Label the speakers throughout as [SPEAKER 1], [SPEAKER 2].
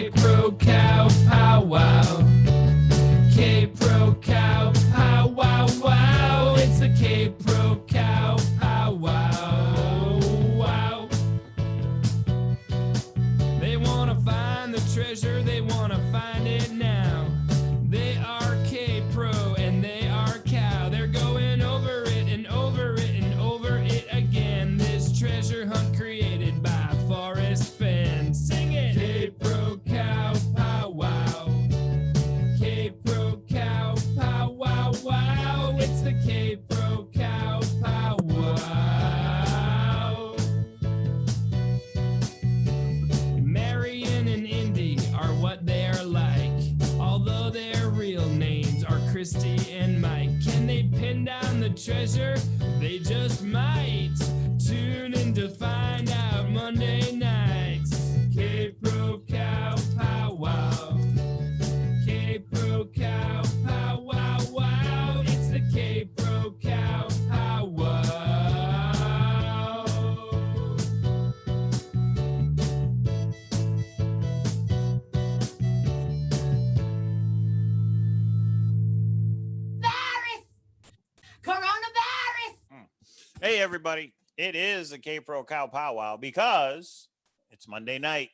[SPEAKER 1] Kpro cow powwow. Kpro cow powwow wow. It's the Kpro cow powwow wow. They wanna find the treasure, they wanna find it now. They are Kpro and they are cow. They're going over it and over it and over it again. This treasure hunt created by Forrest Fenn. Sing it! Kpro cow powwow. Kpro cow powwow wow. It's the Kpro cow powwow. Marion and Indy are what they are like, although their real names are Christy and Mike. Can they pin down the treasure? They just might. Tune in to find out Monday nights. Kpro cow powwow. Kpro cow powwow wow. It's the Kpro cow powwow.
[SPEAKER 2] Coronavirus!
[SPEAKER 3] Hey, everybody. It is a Kpro cow powwow because it's Monday night,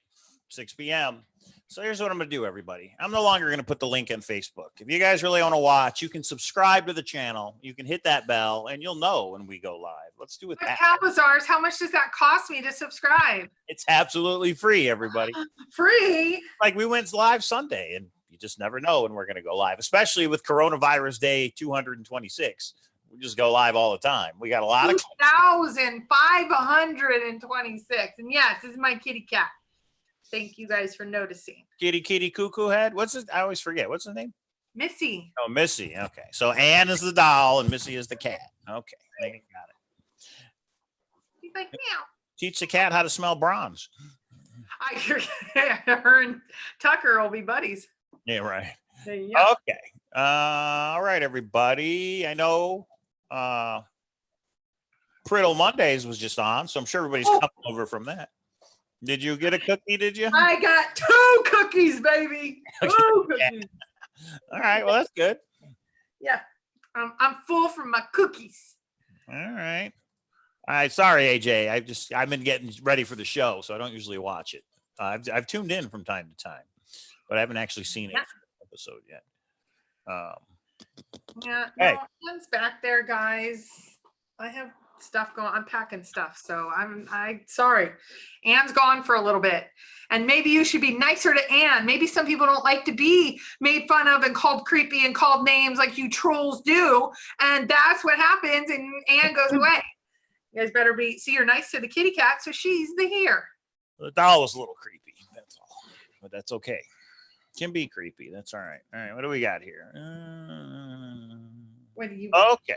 [SPEAKER 3] 6 p.m. So here's what I'm going to do, everybody. I'm no longer going to put the link in Facebook. If you guys really want to watch, you can subscribe to the channel. You can hit that bell, and you'll know when we go live. Let's do it that.
[SPEAKER 2] Cowlazars, how much does that cost me to subscribe?
[SPEAKER 3] It's absolutely free, everybody.
[SPEAKER 2] Free?
[SPEAKER 3] Like we went live Sunday, and you just never know when we're going to go live, especially with Coronavirus Day 226. We just go live all the time. We got a lot of
[SPEAKER 2] 2,526. And yes, this is my kitty cat. Thank you guys for noticing.
[SPEAKER 3] kitty cuckoo head. What's his? I always forget. What's his name?
[SPEAKER 2] Missy.
[SPEAKER 3] Oh, Missy. Okay. So Anne is the doll and Missy is the cat. Okay. Got it.
[SPEAKER 2] He's like, meow.
[SPEAKER 3] Teach the cat how to smell bronze.
[SPEAKER 2] Her and Tucker will be buddies.
[SPEAKER 3] Yeah, right.
[SPEAKER 2] Yeah.
[SPEAKER 3] Okay. All right, everybody. I know Priddle Mondays was just on, so I'm sure everybody's coming over from that. Did you get a cookie, did you?
[SPEAKER 2] I got 2 cookies, baby. 2 cookies.
[SPEAKER 3] All right, well, that's good.
[SPEAKER 2] Yeah. I'm full from my cookies.
[SPEAKER 3] All right. Sorry, AJ. I've been getting ready for the show, so I don't usually watch it. I've tuned in from time to time, but I haven't actually seen it episode yet.
[SPEAKER 2] Yeah,
[SPEAKER 3] hey.
[SPEAKER 2] no, Anne's back there, guys. I have stuff going. I'm packing stuff, so I'm sorry. Anne's gone for a little bit, and maybe you should be nicer to Anne. Maybe some people don't like to be made fun of and called creepy and called names like you trolls do, and that's what happens. And Anne goes away. You guys better be. See, you're nice to the kitty cat, so she's the here.
[SPEAKER 3] The doll was a little creepy. That's all, but that's okay. Can be creepy. That's all right. All right. What do we got here?
[SPEAKER 2] What do you?
[SPEAKER 3] Okay.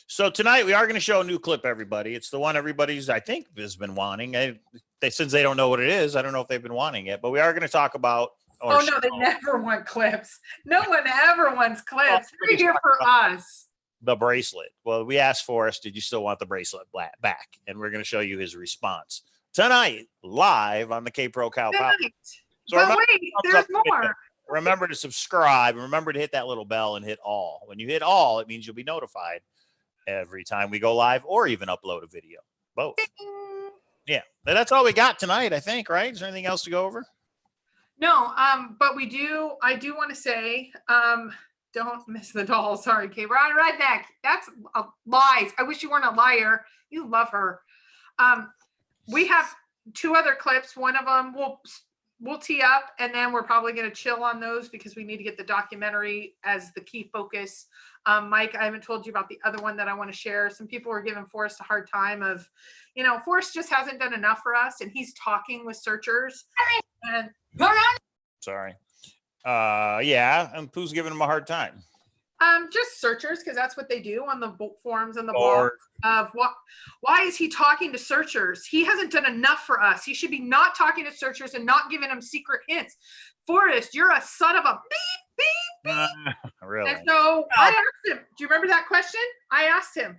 [SPEAKER 3] So tonight we are going to show a new clip, everybody. It's the one everybody's, I think, has been wanting. Since they don't know what it is, I don't know if they've been wanting it, but we are going to talk about.
[SPEAKER 2] Oh, no, they never want clips. No one ever wants clips. They're here for us.
[SPEAKER 3] The bracelet. Well, we asked Forrest, did you still want the bracelet back? And we're going to show you his response tonight, live on the Kpro Cow Pop. So
[SPEAKER 2] but wait, there's more.
[SPEAKER 3] Remember to subscribe and remember to hit that little bell and hit all. When you hit all, it means you'll be notified every time we go live or even upload a video. Both. Yeah. That's all we got tonight, I think, right? Is there anything else to go over?
[SPEAKER 2] No, but I do want to say, don't miss the doll. Sorry, Kate. We're on right back. That's lies. I wish you weren't a liar. You love her. We have 2 other clips. One of them we'll tee up, and then we're probably going to chill on those because we need to get the documentary as the key focus. Mike, I haven't told you about the other one that I want to share. Some people were giving Forrest a hard time of, Forrest just hasn't done enough for us, and he's talking with searchers. And
[SPEAKER 3] sorry. Yeah, and who's giving him a hard time?
[SPEAKER 2] Just searchers, because that's what they do on the forums and the blog of why is he talking to searchers? He hasn't done enough for us. He should be not talking to searchers and not giving them secret hints. Forrest, you're a son of a beep, beep, beep.
[SPEAKER 3] Really?
[SPEAKER 2] And so I asked him, do you remember that question? I asked him,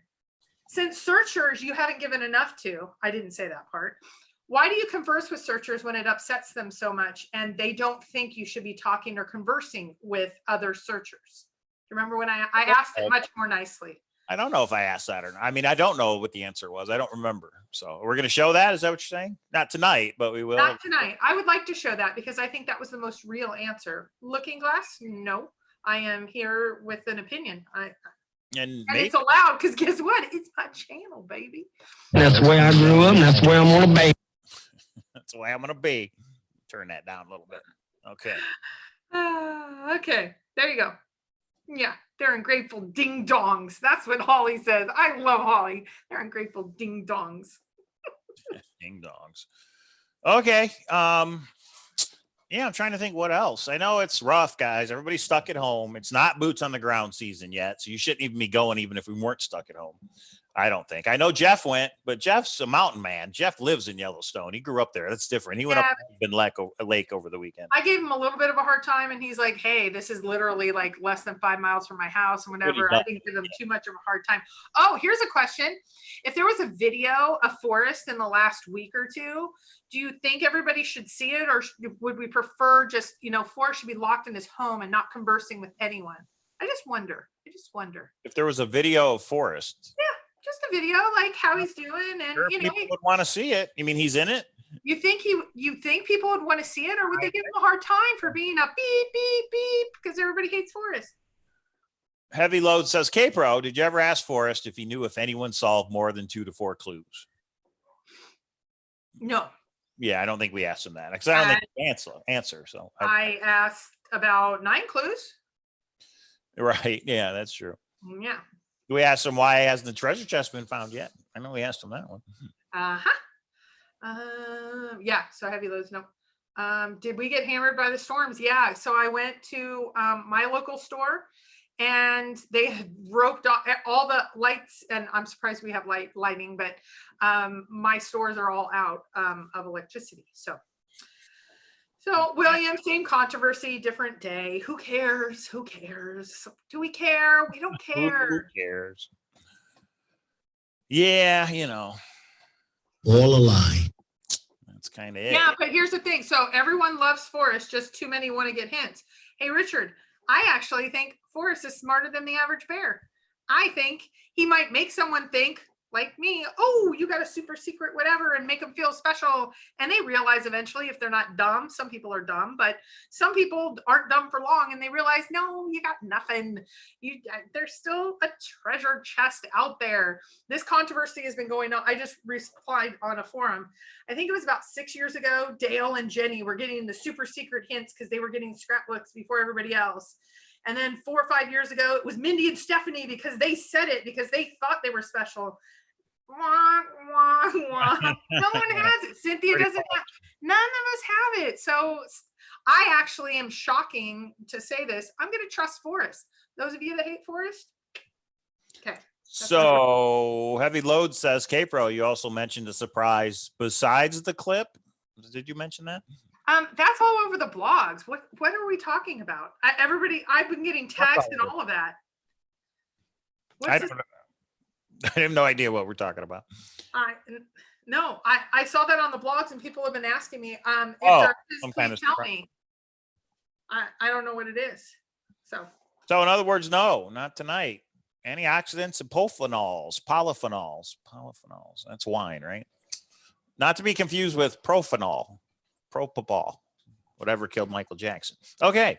[SPEAKER 2] since searchers you haven't given enough to, I didn't say that part. Why do you converse with searchers when it upsets them so much and they don't think you should be talking or conversing with other searchers? Remember when I asked it much more nicely?
[SPEAKER 3] I don't know if I asked that or not. I mean, I don't know what the answer was. I don't remember. So we're going to show that. Is that what you're saying? Not tonight, but we will.
[SPEAKER 2] Not tonight. I would like to show that because I think that was the most real answer. Looking Glass? No. I am here with an opinion. And it's allowed because guess what? It's my channel, baby.
[SPEAKER 4] That's the way I grew up, and that's the way I'm going to be.
[SPEAKER 3] That's the way I'm going to be. Turn that down a little bit. Okay.
[SPEAKER 2] Okay. There you go. Yeah, they're ungrateful ding dongs. That's what Holly says. I love Holly. They're ungrateful ding dongs.
[SPEAKER 3] Ding dongs. Okay. Yeah, I'm trying to think what else. I know it's rough, guys. Everybody's stuck at home. It's not boots on the ground season yet, so you shouldn't even be going even if we weren't stuck at home. I don't think. I know Jeff went, but Jeff's a mountain man. Jeff lives in Yellowstone. He grew up there. That's different. He went up to Lake over the weekend.
[SPEAKER 2] I gave him a little bit of a hard time, and he's like, hey, this is literally like less than 5 miles from my house and whatever. I didn't give him too much of a hard time. Oh, here's a question. If there was a video of Forrest in the last week or two, do you think everybody should see it, or would we prefer just, Forrest should be locked in his home and not conversing with anyone? I just wonder.
[SPEAKER 3] If there was a video of Forrest.
[SPEAKER 2] Yeah. Just a video, like how he's doing, and
[SPEAKER 3] sure, people would want to see it. You mean he's in it?
[SPEAKER 2] You think people would want to see it, or would they give him a hard time for being a beep beep beep because everybody hates Forrest?
[SPEAKER 3] Heavy Load says, Kpro, did you ever ask Forrest if he knew if anyone solved more than 2 to 4 clues?
[SPEAKER 2] No.
[SPEAKER 3] Yeah, I don't think we asked him that because I don't think he answer. So
[SPEAKER 2] I asked about 9 clues.
[SPEAKER 3] Right. Yeah, that's true.
[SPEAKER 2] Yeah.
[SPEAKER 3] We asked him why hasn't the treasure chest been found yet? I know we asked him that one.
[SPEAKER 2] Yeah. So Heavy Loads, no. Did we get hammered by the storms? Yeah. So I went to my local store, and they had roped off all the lights, and I'm surprised we have lighting, but my stores are all out of electricity. So William, same controversy, different day. Who cares? Do we care? We don't care.
[SPEAKER 3] Who cares? Yeah,
[SPEAKER 4] All a lie.
[SPEAKER 3] That's kind of it.
[SPEAKER 2] Yeah, but here's the thing. So everyone loves Forrest, just too many want to get hints. Hey, Richard, I actually think Forrest is smarter than the average bear. I think he might make someone think, like me, oh, you got a super secret whatever, and make them feel special. And they realize eventually, if they're not dumb, some people are dumb, but some people aren't dumb for long, and they realize, no, you got nothing. There's still a treasure chest out there. This controversy has been going on. I just replied on a forum. I think it was about 6 years ago. Dale and Jenny were getting the super secret hints because they were getting scrapbooks before everybody else. And then 4 or 5 years ago, it was Mindy and Stephanie because they said it because they thought they were special. Wah, wah, wah. No one has it. Cynthia doesn't have. None of us have it. So I actually am shocking to say this. I'm going to trust Forrest. Those of you that hate Forrest. Okay.
[SPEAKER 3] So Heavy Load says, Kpro, you also mentioned a surprise besides the clip. Did you mention that?
[SPEAKER 2] That's all over the blogs. What are we talking about? I've been getting tags and all of that.
[SPEAKER 3] I have no idea what we're talking about.
[SPEAKER 2] No, I saw that on the blogs, and people have been asking me.
[SPEAKER 3] Some kind of
[SPEAKER 2] tell me. I don't know what it is. So
[SPEAKER 3] in other words, no, not tonight. Antioxidants and polyphenols. That's wine, right? Not to be confused with propofol, whatever killed Michael Jackson. Okay.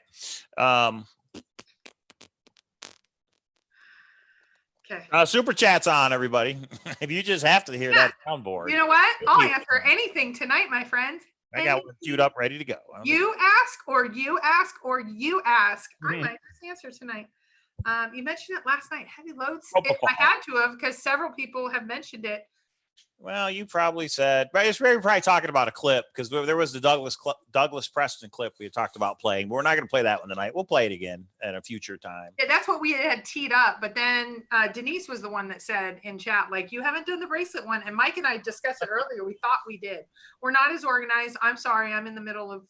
[SPEAKER 2] Okay.
[SPEAKER 3] Super chat's on, everybody. If you just have to hear that soundboard.
[SPEAKER 2] You know what? I'll answer anything tonight, my friend.
[SPEAKER 3] I got one queued up, ready to go.
[SPEAKER 2] You ask, or you ask, or you ask. I might just answer tonight. You mentioned it last night. Heavy Loads. I had to have because several people have mentioned it.
[SPEAKER 3] Well, you probably said, but we were probably talking about a clip because there was the Douglas Preston clip we had talked about playing. But we're not going to play that one tonight. We'll play it again at a future time.
[SPEAKER 2] Yeah, that's what we had teed up. But then Denise was the one that said in chat, like, you haven't done the bracelet one. And Mike and I discussed it earlier. We thought we did. We're not as organized. I'm sorry. I'm in the middle of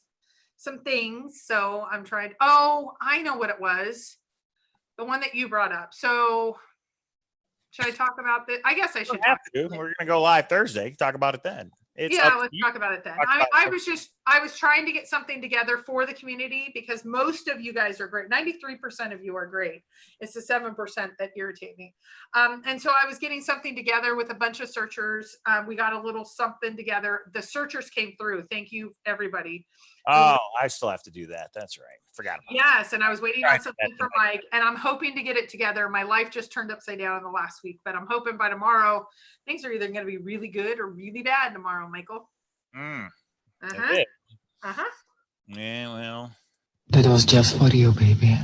[SPEAKER 2] some things. So I'm trying. Oh, I know what it was. The one that you brought up. So should I talk about this? I guess I should.
[SPEAKER 3] We're going to go live Thursday. Talk about it then. It's
[SPEAKER 2] Yeah,
[SPEAKER 3] up to
[SPEAKER 2] let's
[SPEAKER 3] you.
[SPEAKER 2] talk about it then.
[SPEAKER 3] Talk about it.
[SPEAKER 2] I was trying to get something together for the community because most of you guys are great. 93% of you are great. It's the 7% that irritate me. And so I was getting something together with a bunch of searchers. We got a little something together. The searchers came through. Thank you, everybody.
[SPEAKER 3] Oh, I still have to do that. That's right. Forgot about
[SPEAKER 2] Yes, and I was waiting
[SPEAKER 3] Right,
[SPEAKER 2] on something
[SPEAKER 3] that's
[SPEAKER 2] from Mike, and I'm hoping to get it together. My life just turned upside down in the last week, but I'm hoping by tomorrow things are either going to be really good or really bad tomorrow, Michael.
[SPEAKER 3] it. Mm,
[SPEAKER 2] Uh-huh.
[SPEAKER 3] it
[SPEAKER 2] Uh-huh.
[SPEAKER 3] is. Yeah, well,
[SPEAKER 4] That was just for you, baby.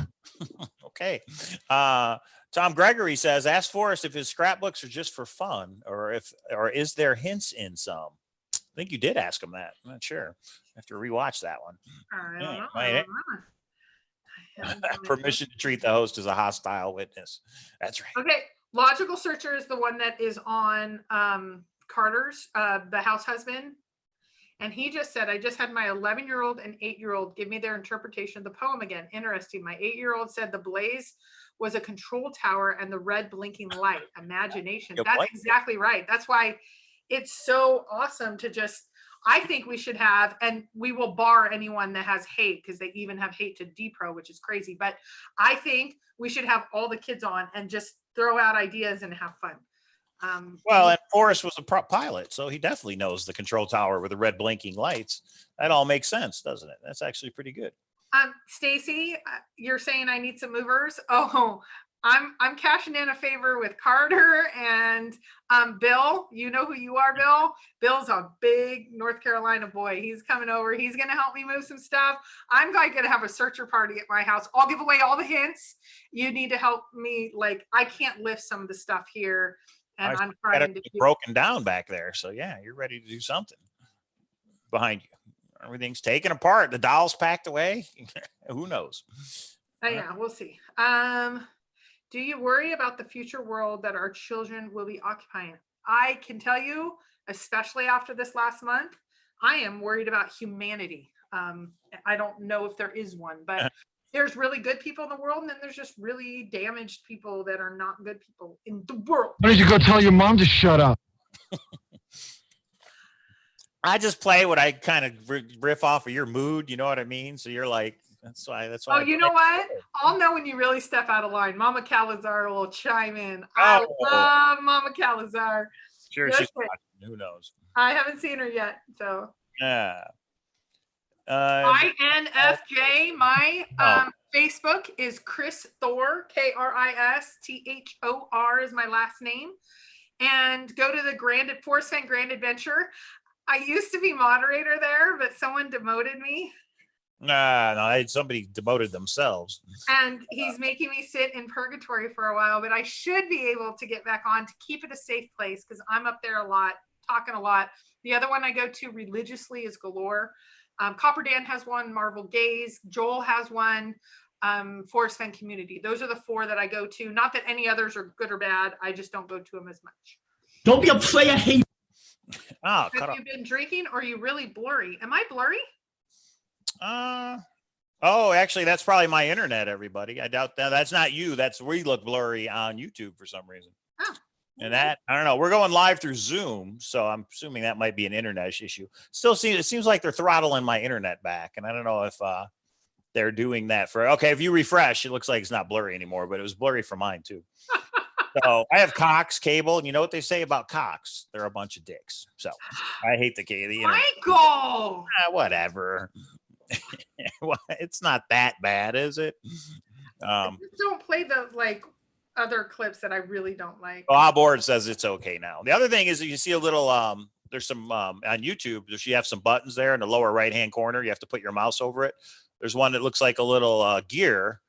[SPEAKER 3] okay. Tom Gregory says, ask Forrest if his scrapbooks are just for fun or is there hints in some? I think you did ask him that. I'm not sure. I have to rewatch that one.
[SPEAKER 2] I
[SPEAKER 3] Yeah,
[SPEAKER 2] don't know.
[SPEAKER 3] might
[SPEAKER 2] I don't know.
[SPEAKER 3] permission to treat the host as a hostile witness. That's right.
[SPEAKER 2] Okay, Logical Searcher is the one that is on Carter's, the house husband. And he just said, I just had my 11-year-old and 8-year-old give me their interpretation of the poem again. Interesting. My 8-year-old said the blaze was a control tower and the red blinking light. Imagination.
[SPEAKER 3] Good
[SPEAKER 2] That's
[SPEAKER 3] point.
[SPEAKER 2] exactly right. That's why it's so awesome to just, I think we should have, and we will bar anyone that has hate because they even have hate to Kpro, which is crazy. But I think we should have all the kids on and just throw out ideas and have fun.
[SPEAKER 3] Well, and Forrest was a pilot, so he definitely knows the control tower with the red blinking lights. That all makes sense, doesn't it? That's actually pretty good.
[SPEAKER 2] Stacy, you're saying I need some movers. Oh, I'm cashing in a favor with Carter and Bill. You know who you are, Bill. Bill's a big North Carolina boy. He's coming over. He's going to help me move some stuff. I'm going to have a searcher party at my house. I'll give away all the hints. You need to help me. Like, I can't lift some of the stuff here, and I'm trying to do
[SPEAKER 3] broken down back there. So yeah, you're ready to do something behind you. Everything's taken apart. The doll's packed away. Who knows?
[SPEAKER 2] Yeah, we'll see. Do you worry about the future world that our children will be occupying? I can tell you, especially after this last month, I am worried about humanity. I don't know if there is one, but there's really good people in the world, and then there's just really damaged people that are not good people in the world.
[SPEAKER 5] Why don't you go tell your mom to shut up?
[SPEAKER 3] I just play what I kind of riff off of your mood. You know what I mean? So you're like, that's why.
[SPEAKER 2] Oh, you know what? I'll know when you really step out of line. Mama Cowlazar will chime in. I love Mama Cowlazar.
[SPEAKER 3] Sure, she's watching. Who knows?
[SPEAKER 2] I haven't seen her yet, so.
[SPEAKER 3] Yeah.
[SPEAKER 2] INFJ. My Facebook is Chris Thor. KRISTHOR is my last name. And go to the Forrest Fenn Grand Adventure. I used to be moderator there, but someone demoted me.
[SPEAKER 3] No, somebody demoted themselves.
[SPEAKER 2] And he's making me sit in purgatory for a while, but I should be able to get back on to keep it a safe place because I'm up there a lot, talking a lot. The other one I go to religiously is Galore. Copper Dan has one, Marvel Gaze, Joel has one, Forrest Fenn Community. Those are the 4 that I go to. Not that any others are good or bad. I just don't go to them as much.
[SPEAKER 4] Don't be a player hate.
[SPEAKER 3] Oh,
[SPEAKER 2] Have you been drinking or are you really blurry? Am I blurry?
[SPEAKER 3] Oh, actually, that's probably my internet, everybody. I doubt that. That's not you. We look blurry on YouTube for some reason.
[SPEAKER 2] Oh.
[SPEAKER 3] And that, I don't know. We're going live through Zoom, so I'm assuming that might be an internet issue. It seems like they're throttling my internet back, and I don't know if they're doing that okay, if you refresh, it looks like it's not blurry anymore, but it was blurry for mine too. So I have Cox cable, and you know what they say about Cox? They're a bunch of dicks. So I hate the internet.
[SPEAKER 2] Michael!
[SPEAKER 3] Whatever. Well, it's not that bad, is it?
[SPEAKER 2] Just don't play the other clips that I really don't like.
[SPEAKER 3] Bob Board says it's okay now. The other thing is you see a little there's some on YouTube, you have some buttons there in the lower right hand corner. You have to put your mouse over it. There's one that looks like a little gear.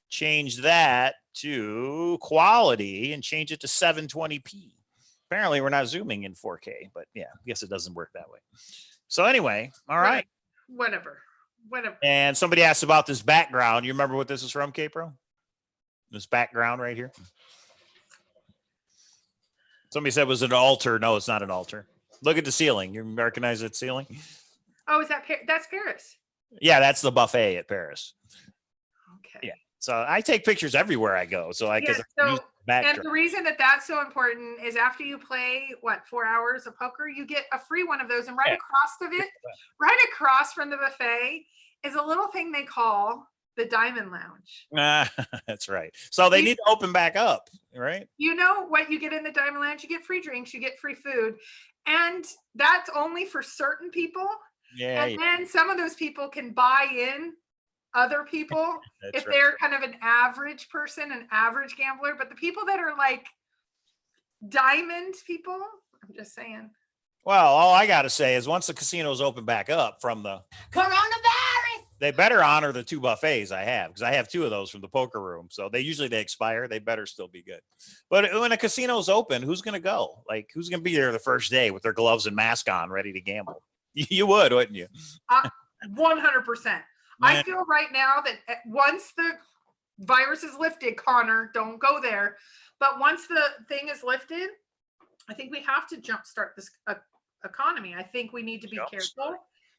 [SPEAKER 3] Change that to quality and change it to 720p. Apparently we're not zooming in 4K, but yeah, I guess it doesn't work that way. So anyway, all right.
[SPEAKER 2] Whatever.
[SPEAKER 3] And somebody asked about this background. You remember what this is from, Kpro? This background right here. Somebody said it was an altar. No, it's not an altar. Look at the ceiling. You recognize that ceiling?
[SPEAKER 2] Oh, is that's Paris?
[SPEAKER 3] Yeah, that's the buffet at Paris.
[SPEAKER 2] Okay.
[SPEAKER 3] Yeah. So I take pictures everywhere I go. So
[SPEAKER 2] And the reason that that's so important is after you play, 4 hours of poker, you get a free one of those. And right across of it, right across from the buffet is a little thing they call the Diamond Lounge.
[SPEAKER 3] That's right. So they need to open back up, right?
[SPEAKER 2] You know what you get in the Diamond Lounge? You get free drinks, you get free food. And that's only for certain people.
[SPEAKER 3] Yeah.
[SPEAKER 2] And then some of those people can buy in other people if they're kind of an average person, an average gambler. But the people that are like diamond people, I'm just saying.
[SPEAKER 3] Well, all I got to say is once the casinos open back up from the
[SPEAKER 6] coronavirus,
[SPEAKER 3] they better honor the 2 buffets I have, because I have 2 of those from the poker room. So they expire. They better still be good. But when a casino's open, who's going to go? Like, who's going to be there the first day with their gloves and mask on, ready to gamble? You would, wouldn't you?
[SPEAKER 2] 100%. I feel right now that once the virus is lifted, Connor, don't go there. But once the thing is lifted, I think we have to jumpstart this economy. I think we need to be careful.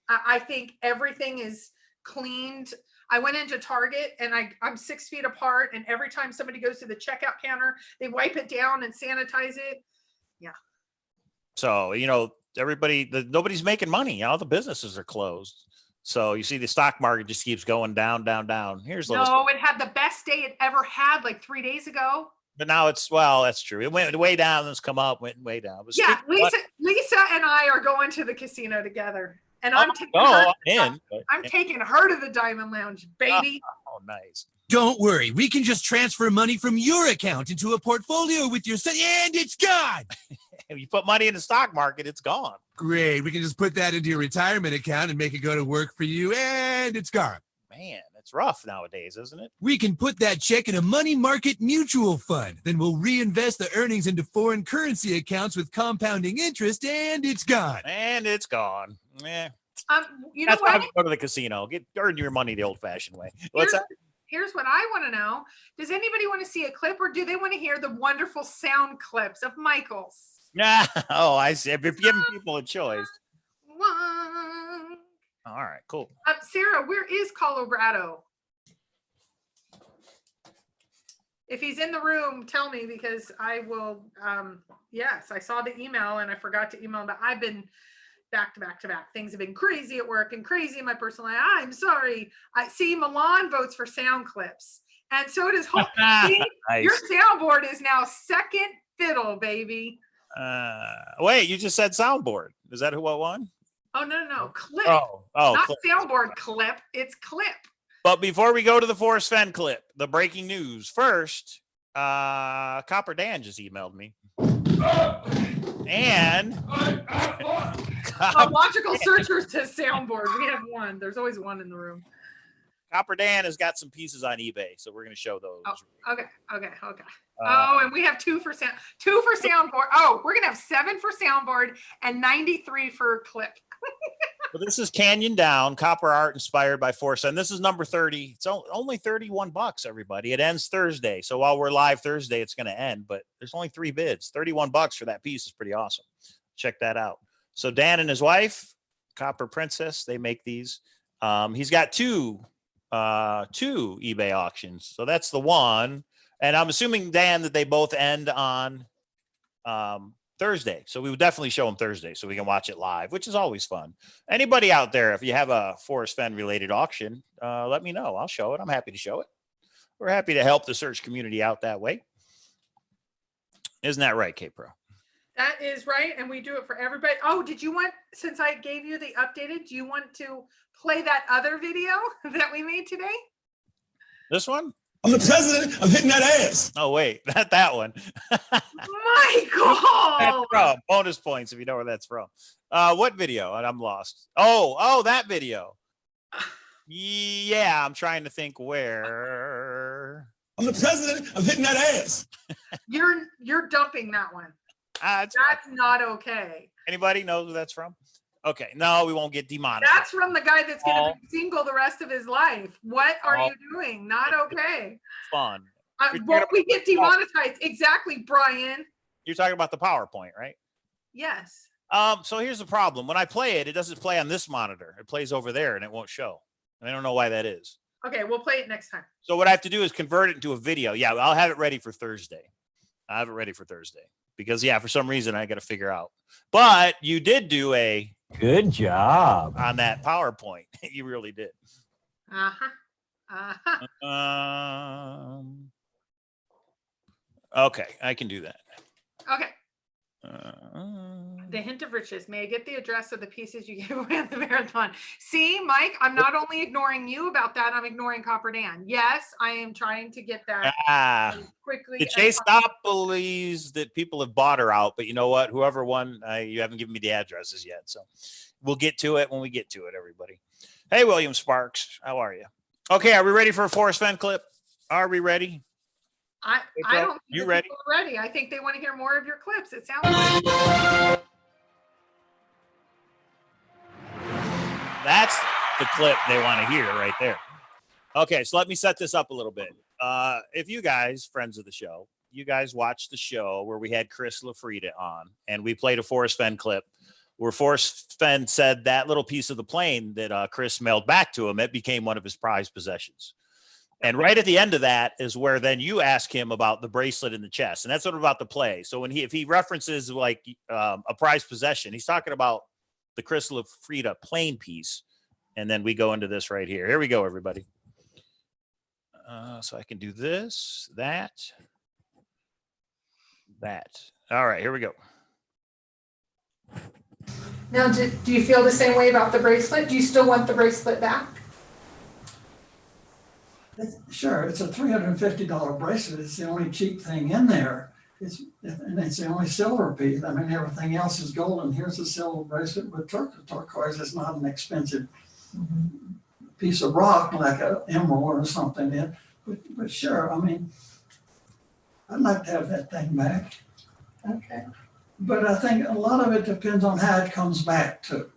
[SPEAKER 2] I think everything is cleaned. I went into Target and I'm 6 feet apart. And every time somebody goes to the checkout counter, they wipe it down and sanitize it. Yeah.
[SPEAKER 3] So, nobody's making money. All the businesses are closed. So you see the stock market just keeps going down, down, down.
[SPEAKER 2] It had the best day it ever had like 3 days ago.
[SPEAKER 3] But now that's true. It went way down, then it's come up, went way down. But
[SPEAKER 2] yeah, Lisa and I are going to the casino together. And I'm taking her to the Diamond Lounge, baby.
[SPEAKER 3] Oh, nice.
[SPEAKER 7] Don't worry. We can just transfer money from your account into a portfolio with your son, and it's gone.
[SPEAKER 3] If you put money in the stock market, it's gone.
[SPEAKER 7] Great. We can just put that into your retirement account and make it go to work for you, and it's gone.
[SPEAKER 3] Man, it's rough nowadays, isn't it?
[SPEAKER 7] We can put that check in a money market mutual fund. Then we'll reinvest the earnings into foreign currency accounts with compounding interest, and it's gone.
[SPEAKER 3] And it's gone. Yeah.
[SPEAKER 2] You know what?
[SPEAKER 3] Go to the casino. Earn your money the old-fashioned way.
[SPEAKER 2] Here's what I want to know. Does anybody want to see a clip, or do they want to hear the wonderful sound clips of Michael's?
[SPEAKER 3] Oh, I see. If you're giving people a choice. All right, cool.
[SPEAKER 2] Sarah, where is Colorado? If he's in the room, tell me, because I will. Yes, I saw the email and I forgot to email him, but I've been back to back to back. Things have been crazy at work and crazy in my personal life. I'm sorry. I see Milan votes for sound clips, and so does Hope. Nice. Your soundboard is now second fiddle, baby.
[SPEAKER 3] Wait, you just said soundboard. Is that who won?
[SPEAKER 2] Oh, no. Clip.
[SPEAKER 3] Oh,
[SPEAKER 2] not
[SPEAKER 3] clip.
[SPEAKER 2] Soundboard clip. It's clip.
[SPEAKER 3] But before we go to the Forrest Fenn clip, the breaking news first, Copper Dan just emailed me. And
[SPEAKER 2] logical searcher says soundboard. We have one. There's always one in the room.
[SPEAKER 3] Copper Dan has got some pieces on eBay, so we're going to show those.
[SPEAKER 2] Oh, okay. And we have 2 for soundboard. Oh, we're going to have 7 for soundboard and 93 for clip.
[SPEAKER 3] Well, this is Canyon Down, copper art inspired by Forrest, and this is number 30. It's only $31, everybody. It ends Thursday, so while we're live Thursday, it's going to end, but there's only 3 bids. $31 for that piece is pretty awesome. Check that out. So Dan and his wife, Copper Princess, they make these. He's got two eBay auctions, so that's the one. And I'm assuming, Dan, that they both end on Thursday. So we would definitely show them Thursday so we can watch it live, which is always fun. Anybody out there, if you have a Forrest Fenn related auction, let me know. I'll show it. I'm happy to show it. We're happy to help the search community out that way. Isn't that right, Kpro?
[SPEAKER 2] That is right. And we do it for everybody. Oh, did you want, since I gave you the updated, do you want to play that other video that we made today?
[SPEAKER 3] This one?
[SPEAKER 8] I'm the president. I'm hitting that ass.
[SPEAKER 3] Oh, wait, not that one.
[SPEAKER 2] Michael!
[SPEAKER 3] That's from bonus points if you know where that's from. What video? And I'm lost. Oh, that video. Yeah, I'm trying to think where.
[SPEAKER 8] I'm the president. I'm hitting that ass.
[SPEAKER 2] You're dumping that one. That's not okay.
[SPEAKER 3] Anybody know who that's from? Okay, no, we won't get demonetized.
[SPEAKER 2] That's from the guy that's going to be single the rest of his life. What are you doing? Not okay.
[SPEAKER 3] Fun.
[SPEAKER 2] Won't we get demonetized? Exactly, Brian.
[SPEAKER 3] You're talking about the PowerPoint, right?
[SPEAKER 2] Yes.
[SPEAKER 3] So here's the problem. When I play it, it doesn't play on this monitor. It plays over there and it won't show. I don't know why that is.
[SPEAKER 2] Okay, we'll play it next time.
[SPEAKER 3] So what I have to do is convert it into a video. Yeah, I'll have it ready for Thursday. I have it ready for Thursday because, yeah, for some reason I got to figure out. But you did do a
[SPEAKER 6] good job
[SPEAKER 3] on that PowerPoint. You really did. Okay, I can do that.
[SPEAKER 2] Okay. The hint of riches. May I get the address of the pieces you gave away at the marathon? See, Mike, I'm not only ignoring you about that, I'm ignoring Copper Dan. Yes, I am trying to get that quickly.
[SPEAKER 3] The Chase Stop believes that people have bought her out, but you know what? Whoever won, you haven't given me the addresses yet. So we'll get to it when we get to it, everybody. Hey, William Sparks, how are you? Okay, are we ready for a Forrest Fenn clip? Are we ready?
[SPEAKER 2] I don't think
[SPEAKER 3] you ready?
[SPEAKER 2] Ready. I think they want to hear more of your clips. It sounds like
[SPEAKER 3] that's the clip they want to hear right there. Okay, so let me set this up a little bit. If you guys, friends of the show, you guys watched the show where we had Chris LaFrida on and we played a Forrest Fenn clip where Forrest Fenn said that little piece of the plane that Chris mailed back to him, it became one of his prized possessions. And right at the end of that is where then you ask him about the bracelet in the chest. And that's sort of about the play. So when if he references like a prized possession, he's talking about the Chris LaFrida plane piece. And then we go into this right here. Here we go, everybody. So I can do this, that. All right, here we go.
[SPEAKER 2] Now, do you feel the same way about the bracelet? Do you still want the bracelet back?
[SPEAKER 9] Sure, it's a $350 bracelet. It's the only cheap thing in there. It's the only silver piece. I mean, everything else is gold, and here's a silver bracelet with turquoise. It's not an expensive piece of rock like an emerald or something. But sure, I mean, I'd like to have that thing back.
[SPEAKER 2] Okay.
[SPEAKER 9] But I think a lot of it depends on how it comes back too.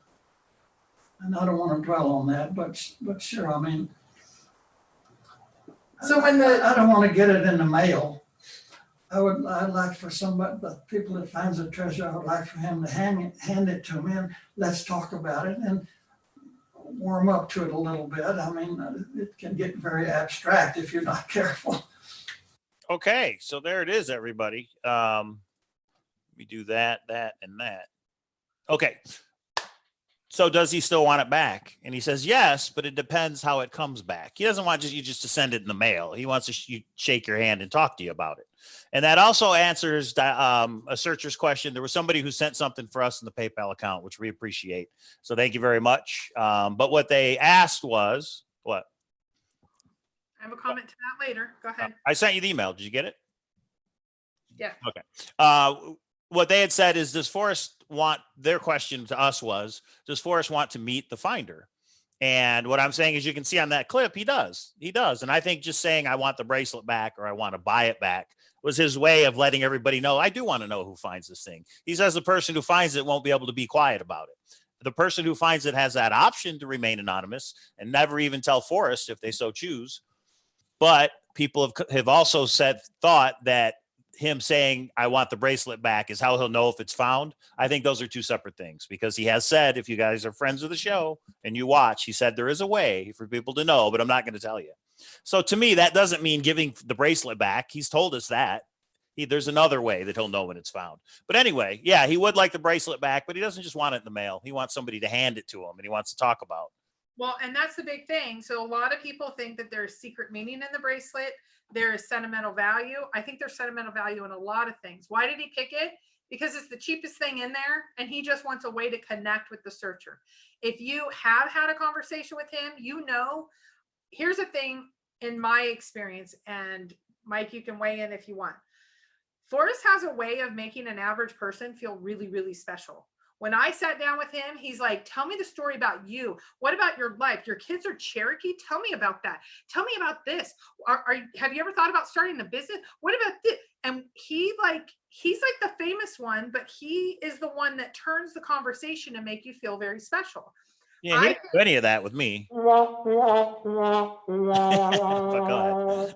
[SPEAKER 9] And I don't want to dwell on that, but sure, I mean. So I don't want to get it in the mail. I'd like for somebody, the people that finds the treasure, I would like for him to hand it to me and let's talk about it and warm up to it a little bit. I mean, it can get very abstract if you're not careful.
[SPEAKER 3] Okay, so there it is, everybody. We do that, and that. Okay. So does he still want it back? And he says, yes, but it depends how it comes back. He doesn't want you just to send it in the mail. He wants to shake your hand and talk to you about it. And that also answers a searcher's question. There was somebody who sent something for us in the PayPal account, which we appreciate. So thank you very much. But what they asked was what?
[SPEAKER 2] I have a comment to that later. Go ahead.
[SPEAKER 3] I sent you the email. Did you get it?
[SPEAKER 2] Yeah.
[SPEAKER 3] Okay. What they had said is, does Forrest want, their question to us was, does Forrest want to meet the finder? And what I'm saying is, you can see on that clip, he does. And I think just saying, I want the bracelet back or I want to buy it back was his way of letting everybody know, I do want to know who finds this thing. He says the person who finds it won't be able to be quiet about it. The person who finds it has that option to remain anonymous and never even tell Forrest if they so choose. But people have also thought that him saying, I want the bracelet back is how he'll know if it's found. I think those are two separate things, because he has said, if you guys are friends of the show and you watch, he said there is a way for people to know, but I'm not going to tell you. So to me, that doesn't mean giving the bracelet back. He's told us that there's another way that he'll know when it's found. But anyway, yeah, he would like the bracelet back, but he doesn't just want it in the mail. He wants somebody to hand it to him, and he wants to talk about it.
[SPEAKER 2] Well, and that's the big thing. So a lot of people think that there's secret meaning in the bracelet. There is sentimental value. I think there's sentimental value in a lot of things. Why did he pick it? Because it's the cheapest thing in there, and he just wants a way to connect with the searcher. If you have had a conversation with him, you know, here's a thing in my experience, and Mike, you can weigh in if you want. Forrest has a way of making an average person feel really, really special. When I sat down with him, he's like, tell me the story about you. What about your life? Your kids are Cherokee? Tell me about that. Tell me about this. Have you ever thought about starting a business? What about this? And he's like the famous one, but he is the one that turns the conversation to make you feel very special.
[SPEAKER 3] Yeah, he didn't do any of that with me. But go ahead.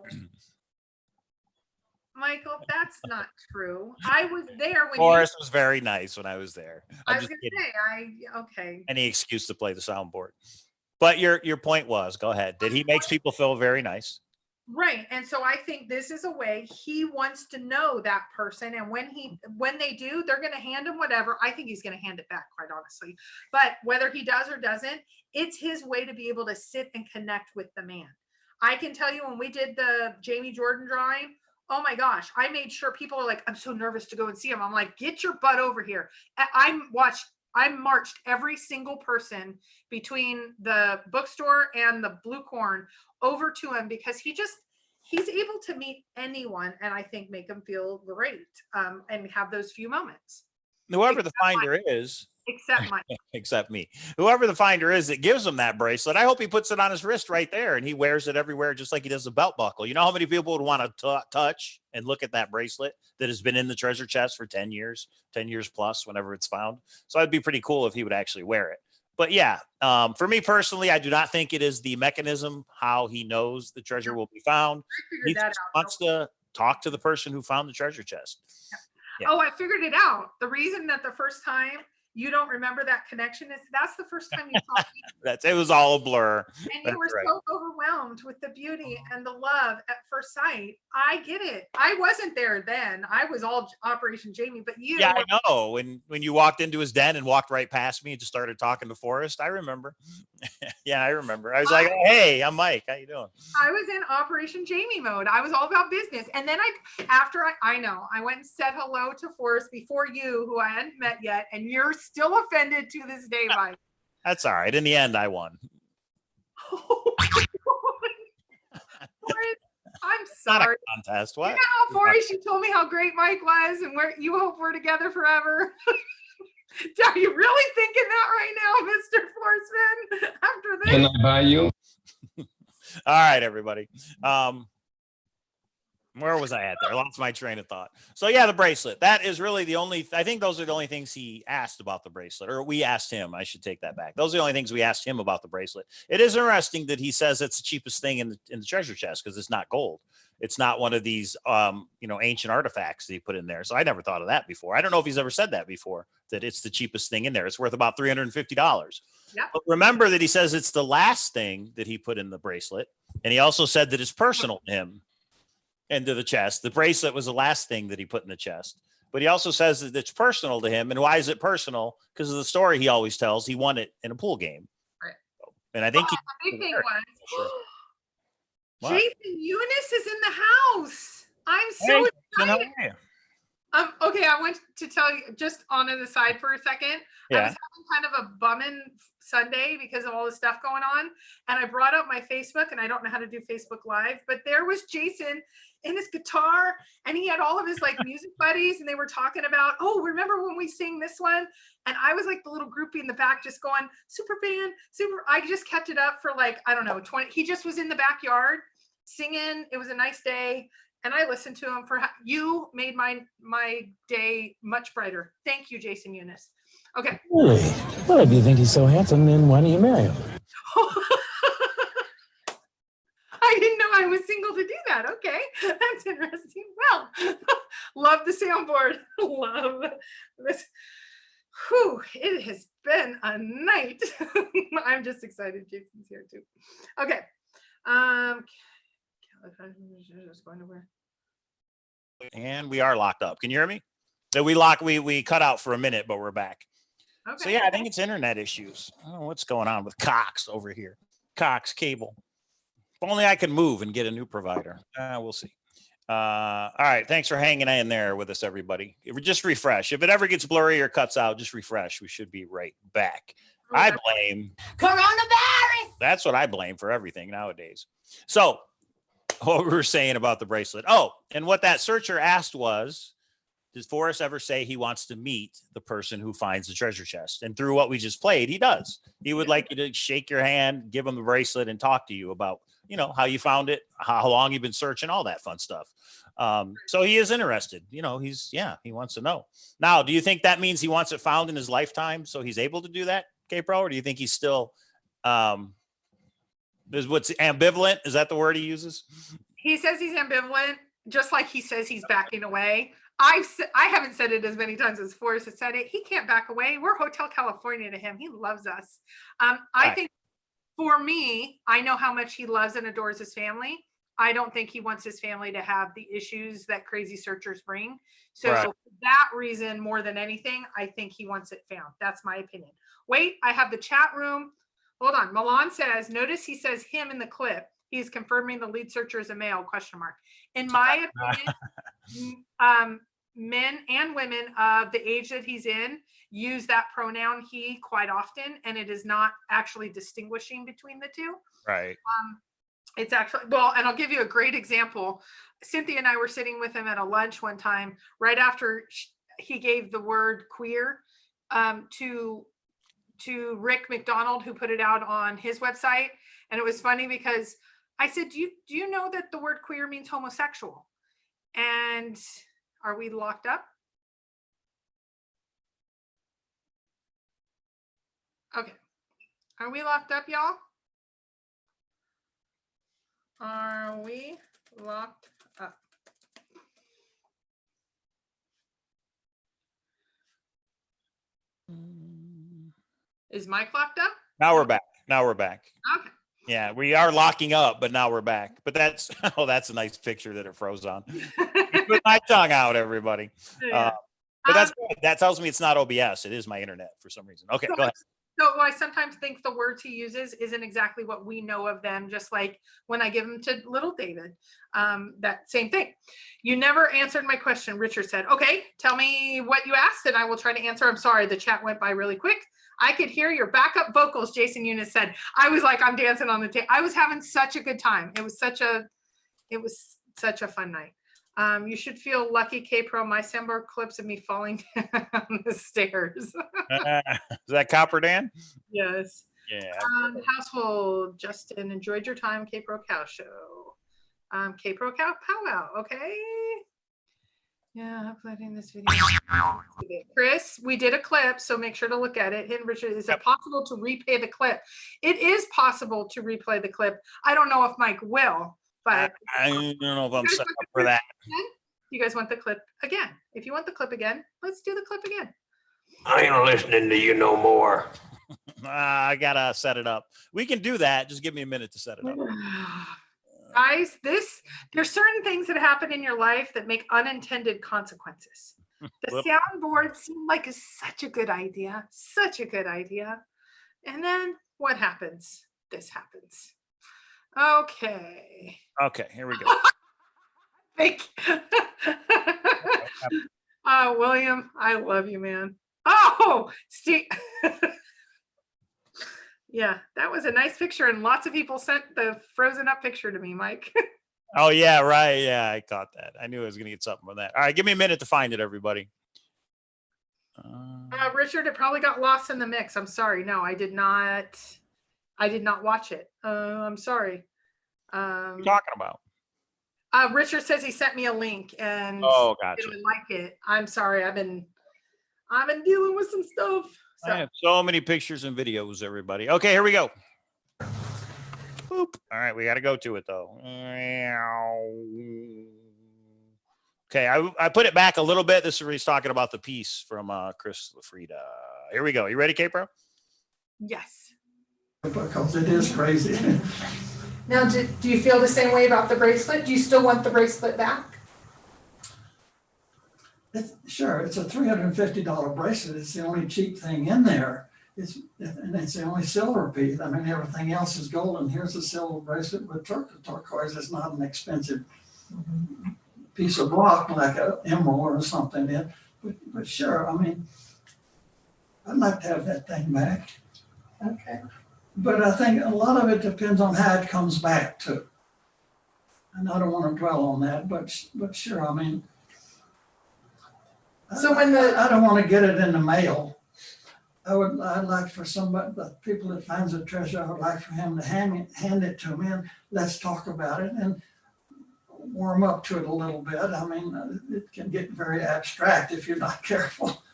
[SPEAKER 2] Michael, that's not true. I was there when
[SPEAKER 3] Forrest was very nice when I was there.
[SPEAKER 2] I was going to say, okay.
[SPEAKER 3] Any excuse to play the soundboard. But your point was, go ahead. Did he makes people feel very nice?
[SPEAKER 2] Right. And so I think this is a way he wants to know that person. And when they do, they're going to hand him whatever. I think he's going to hand it back, quite honestly. But whether he does or doesn't, it's his way to be able to sit and connect with the man. I can tell you when we did the Jamie Jordan drawing, oh my gosh, I made sure people are like, I'm so nervous to go and see him. I'm like, get your butt over here. I marched every single person between the bookstore and the Blue Corn over to him because he's able to meet anyone and I think make them feel great and have those few moments.
[SPEAKER 3] Whoever the finder is,
[SPEAKER 2] except Mike.
[SPEAKER 3] except me, whoever the finder is that gives him that bracelet, I hope he puts it on his wrist right there and he wears it everywhere, just like he does a belt buckle. You know how many people would want to touch and look at that bracelet that has been in the treasure chest for 10 years plus, whenever it's found. So it'd be pretty cool if he would actually wear it. But yeah, for me personally, I do not think it is the mechanism how he knows the treasure will be found. He just wants to talk to the person who found the treasure chest.
[SPEAKER 2] Yeah. Oh, I figured it out. The reason that the first time you don't remember that connection is that's the first time you saw me.
[SPEAKER 3] It was all a blur.
[SPEAKER 2] And you were so overwhelmed with the beauty and the love at first sight. I get it. I wasn't there then. I was all Operation Jamie, but you.
[SPEAKER 3] Yeah, I know. When you walked into his den and walked right past me and just started talking to Forrest, I remember. Yeah, I remember. I was like, hey, I'm Mike. How you doing?
[SPEAKER 2] I was in Operation Jamie mode. I was all about business. And then I went and said hello to Forrest before you, who I hadn't met yet. And you're still offended to this day, Mike.
[SPEAKER 3] That's all right. In the end, I won.
[SPEAKER 2] I'm sorry.
[SPEAKER 3] Not a contest. What?
[SPEAKER 2] You know how Forrest, you told me how great Mike was and you hope we're together forever. Are you really thinking that right now, Mr. Forrest Fenn? After this?
[SPEAKER 4] Can I buy you?
[SPEAKER 3] All right, everybody. Where was I at there? I lost my train of thought. So yeah, the bracelet. That is really the only, I think those are the only things he asked about the bracelet, or we asked him. I should take that back. Those are the only things we asked him about the bracelet. It is interesting that he says it's the cheapest thing in the treasure chest because it's not gold. It's not one of these, ancient artifacts that he put in there. So I never thought of that before. I don't know if he's ever said that before, that it's the cheapest thing in there. It's worth about $350.
[SPEAKER 2] Yep.
[SPEAKER 3] But remember that he says it's the last thing that he put in the bracelet. And he also said that it's personal to him. Into the chest. The bracelet was the last thing that he put in the chest, but he also says that it's personal to him. And why is it personal? Because of the story he always tells. He won it in a pool game. Right. And I think
[SPEAKER 2] the big thing was Jason Eunice is in the house. I'm so excited. Okay, I want to tell you just on the side for a second.
[SPEAKER 3] Yeah.
[SPEAKER 2] I was having kind of a bumming Sunday because of all the stuff going on. And I brought up my Facebook, and I don't know how to do Facebook Live, but there was Jason in his guitar, and he had all of his like music buddies, and they were talking about, oh, remember when we sing this one? And I was like the little groupie in the back just going, super fan, super. I just kept it up for like, I don't know, 20. He just was in the backyard singing. It was a nice day. And I listened to him you made my day much brighter. Thank you, Jason Eunice. Okay.
[SPEAKER 4] Really? Well, if you think he's so handsome, then why don't you marry him?
[SPEAKER 2] I didn't know I was single to do that. Okay, that's interesting. Well, love the soundboard. Love this. Whew, it has been a night. I'm just excited Jason's here too. Okay. Just going to where?
[SPEAKER 3] And we are locked up. Can you hear me? So we cut out for a minute, but we're back. Okay. So yeah, I think it's internet issues. I don't know what's going on with Cox over here. Cox Cable. If only I could move and get a new provider. We'll see. All right. Thanks for hanging in there with us, everybody. Just refresh. If it ever gets blurry or cuts out, just refresh. We should be right back. I blame
[SPEAKER 2] coronavirus.
[SPEAKER 3] That's what I blame for everything nowadays. So what we were saying about the bracelet. Oh, and what that searcher asked was, does Forrest ever say he wants to meet the person who finds the treasure chest? And through what we just played, he does. He would like you to shake your hand, give him the bracelet, and talk to you about, how you found it, how long you've been searching, all that fun stuff. So he is interested. He wants to know. Now, do you think that means he wants it found in his lifetime so he's able to do that, Kpro? Or do you think he's still is what's ambivalent? Is that the word he uses?
[SPEAKER 2] He says he's ambivalent, just like he says he's backing away. I haven't said it as many times as Forrest has said it. He can't back away. We're Hotel California to him. He loves us. I think for me, I know how much he loves and adores his family. I don't think he wants his family to have the issues that crazy searchers bring. So
[SPEAKER 3] Right.
[SPEAKER 2] for that reason, more than anything, I think he wants it found. That's my opinion. Wait, I have the chat room. Hold on. Milan says, notice he says him in the clip. He's confirming the lead searcher is a male, question mark. In my opinion, men and women of the age that he's in use that pronoun he quite often, and it is not actually distinguishing between the two.
[SPEAKER 3] Right.
[SPEAKER 2] It's actually, well, and I'll give you a great example. Cynthia and I were sitting with him at a lunch one time, right after he gave the word queer to Rick McDonald, who put it out on his website. And it was funny because I said, do you know that the word queer means homosexual? And are we locked up? Okay. Are we locked up, y'all? Are we locked up? Is Mike locked up?
[SPEAKER 3] Now we're back. Now we're back.
[SPEAKER 2] Okay.
[SPEAKER 3] Yeah, we are locking up, but now we're back. But that's, oh, that's a nice picture that it froze on. Put my tongue out, everybody.
[SPEAKER 2] Yeah.
[SPEAKER 3] But that's good. That tells me it's not OBS. It is my internet for some reason. Okay, go ahead.
[SPEAKER 2] So I sometimes think the words he uses isn't exactly what we know of them, just like when I give them to little David, that same thing. You never answered my question, Richard said. Okay, tell me what you asked and I will try to answer. I'm sorry, the chat went by really quick. I could hear your backup vocals, Jason Eunice said. I was like, I'm dancing on the table. I was having such a good time. It was such a fun night. You should feel lucky, Kpro. My December clips of me falling down the stairs.
[SPEAKER 3] Is that Copper Dan?
[SPEAKER 2] Yes.
[SPEAKER 3] Yeah.
[SPEAKER 2] Household, Justin, enjoyed your time, Kpro Cow Show. Kpro Cow Powwow, okay. Yeah, uploading this video. Chris, we did a clip, so make sure to look at it. Hidden Richard, is it possible to replay the clip? It is possible to replay the clip. I don't know if Mike will, but
[SPEAKER 3] I don't know if I'm set up for that.
[SPEAKER 2] You guys want the clip again? If you want the clip again, let's do the clip again.
[SPEAKER 6] I ain't listening to you no more.
[SPEAKER 3] I gotta set it up. We can do that. Just give me a minute to set it up.
[SPEAKER 2] Guys, there's certain things that happen in your life that make unintended consequences. The soundboard seemed like such a good idea, And then what happens? This happens. Okay.
[SPEAKER 3] Okay, here we go.
[SPEAKER 2] Thank William, I love you, man. Oh, Steve. Yeah, that was a nice picture, and lots of people sent the frozen up picture to me, Mike.
[SPEAKER 3] Oh, yeah, right. Yeah, I caught that. I knew I was going to get something from that. All right, give me a minute to find it, everybody.
[SPEAKER 2] Richard, it probably got lost in the mix. I'm sorry. No, I did not watch it. I'm sorry.
[SPEAKER 3] What are you talking about?
[SPEAKER 2] Richard says he sent me a link and
[SPEAKER 3] oh, gotcha.
[SPEAKER 2] Didn't like it. I'm sorry. I've been dealing with some stuff. So.
[SPEAKER 3] I have so many pictures and videos, everybody. Okay, here we go. Boop. All right, we got to go to it though. Okay, I put it back a little bit. This is where he's talking about the piece from Chris LaFrida. Here we go. You ready, Kpro?
[SPEAKER 2] Yes.
[SPEAKER 9] Because it is crazy.
[SPEAKER 2] Now, do you feel the same way about the bracelet? Do you still want the bracelet back?
[SPEAKER 9] Sure, it's a $350 bracelet. It's the only cheap thing in there. It's the only silver piece. I mean, everything else is gold. And here's a silver bracelet with turquoise. It's not an expensive piece of rock like an emerald or something. But sure, I mean, I'd like to have that thing back.
[SPEAKER 2] Okay.
[SPEAKER 9] But I think a lot of it depends on how it comes back too. And I don't want to dwell on that, but sure, I mean,
[SPEAKER 2] so when
[SPEAKER 9] I don't want to get it in the mail. I'd like for somebody, the people that finds a treasure, I would like for him to hand it to me and let's talk about it and warm up to it a little bit. I mean, it can get very abstract if you're not careful.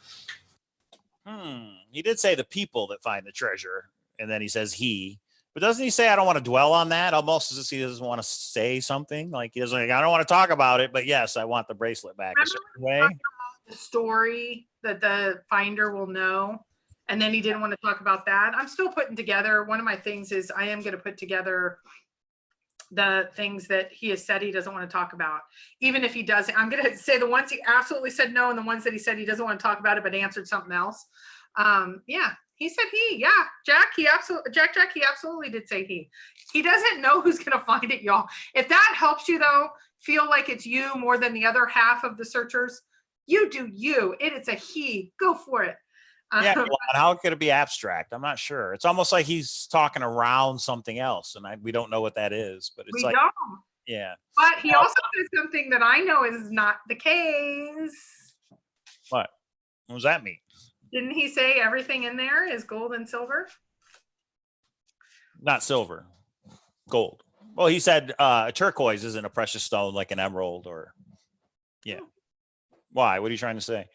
[SPEAKER 3] He did say the people that find the treasure, and then he says he. But doesn't he say, I don't want to dwell on that? Almost as if he doesn't want to say something. Like he doesn't, like, I don't want to talk about it, but yes, I want the bracelet back a certain way.
[SPEAKER 2] The story that the finder will know. And then he didn't want to talk about that. I'm still putting together, one of my things is I am going to put together the things that he has said he doesn't want to talk about. Even if he doesn't, I'm going to say the ones he absolutely said no, and the ones that he said he doesn't want to talk about it, but answered something else. Yeah, he said he. Yeah, Jack, he absolutely did say he. He doesn't know who's going to find it, y'all. If that helps you, though, feel like it's you more than the other half of the searchers, you do you. It's a he. Go for it.
[SPEAKER 3] Yeah, how could it be abstract? I'm not sure. It's almost like he's talking around something else, and we don't know what that is. But it's
[SPEAKER 2] we
[SPEAKER 3] like,
[SPEAKER 2] don't.
[SPEAKER 3] Yeah.
[SPEAKER 2] But he also says something that I know is not the case.
[SPEAKER 3] What does that mean?
[SPEAKER 2] Didn't he say everything in there is gold and silver?
[SPEAKER 3] Not silver, gold. Well, he said turquoise isn't a precious stone like an emerald or, yeah. Why? What are you trying to say?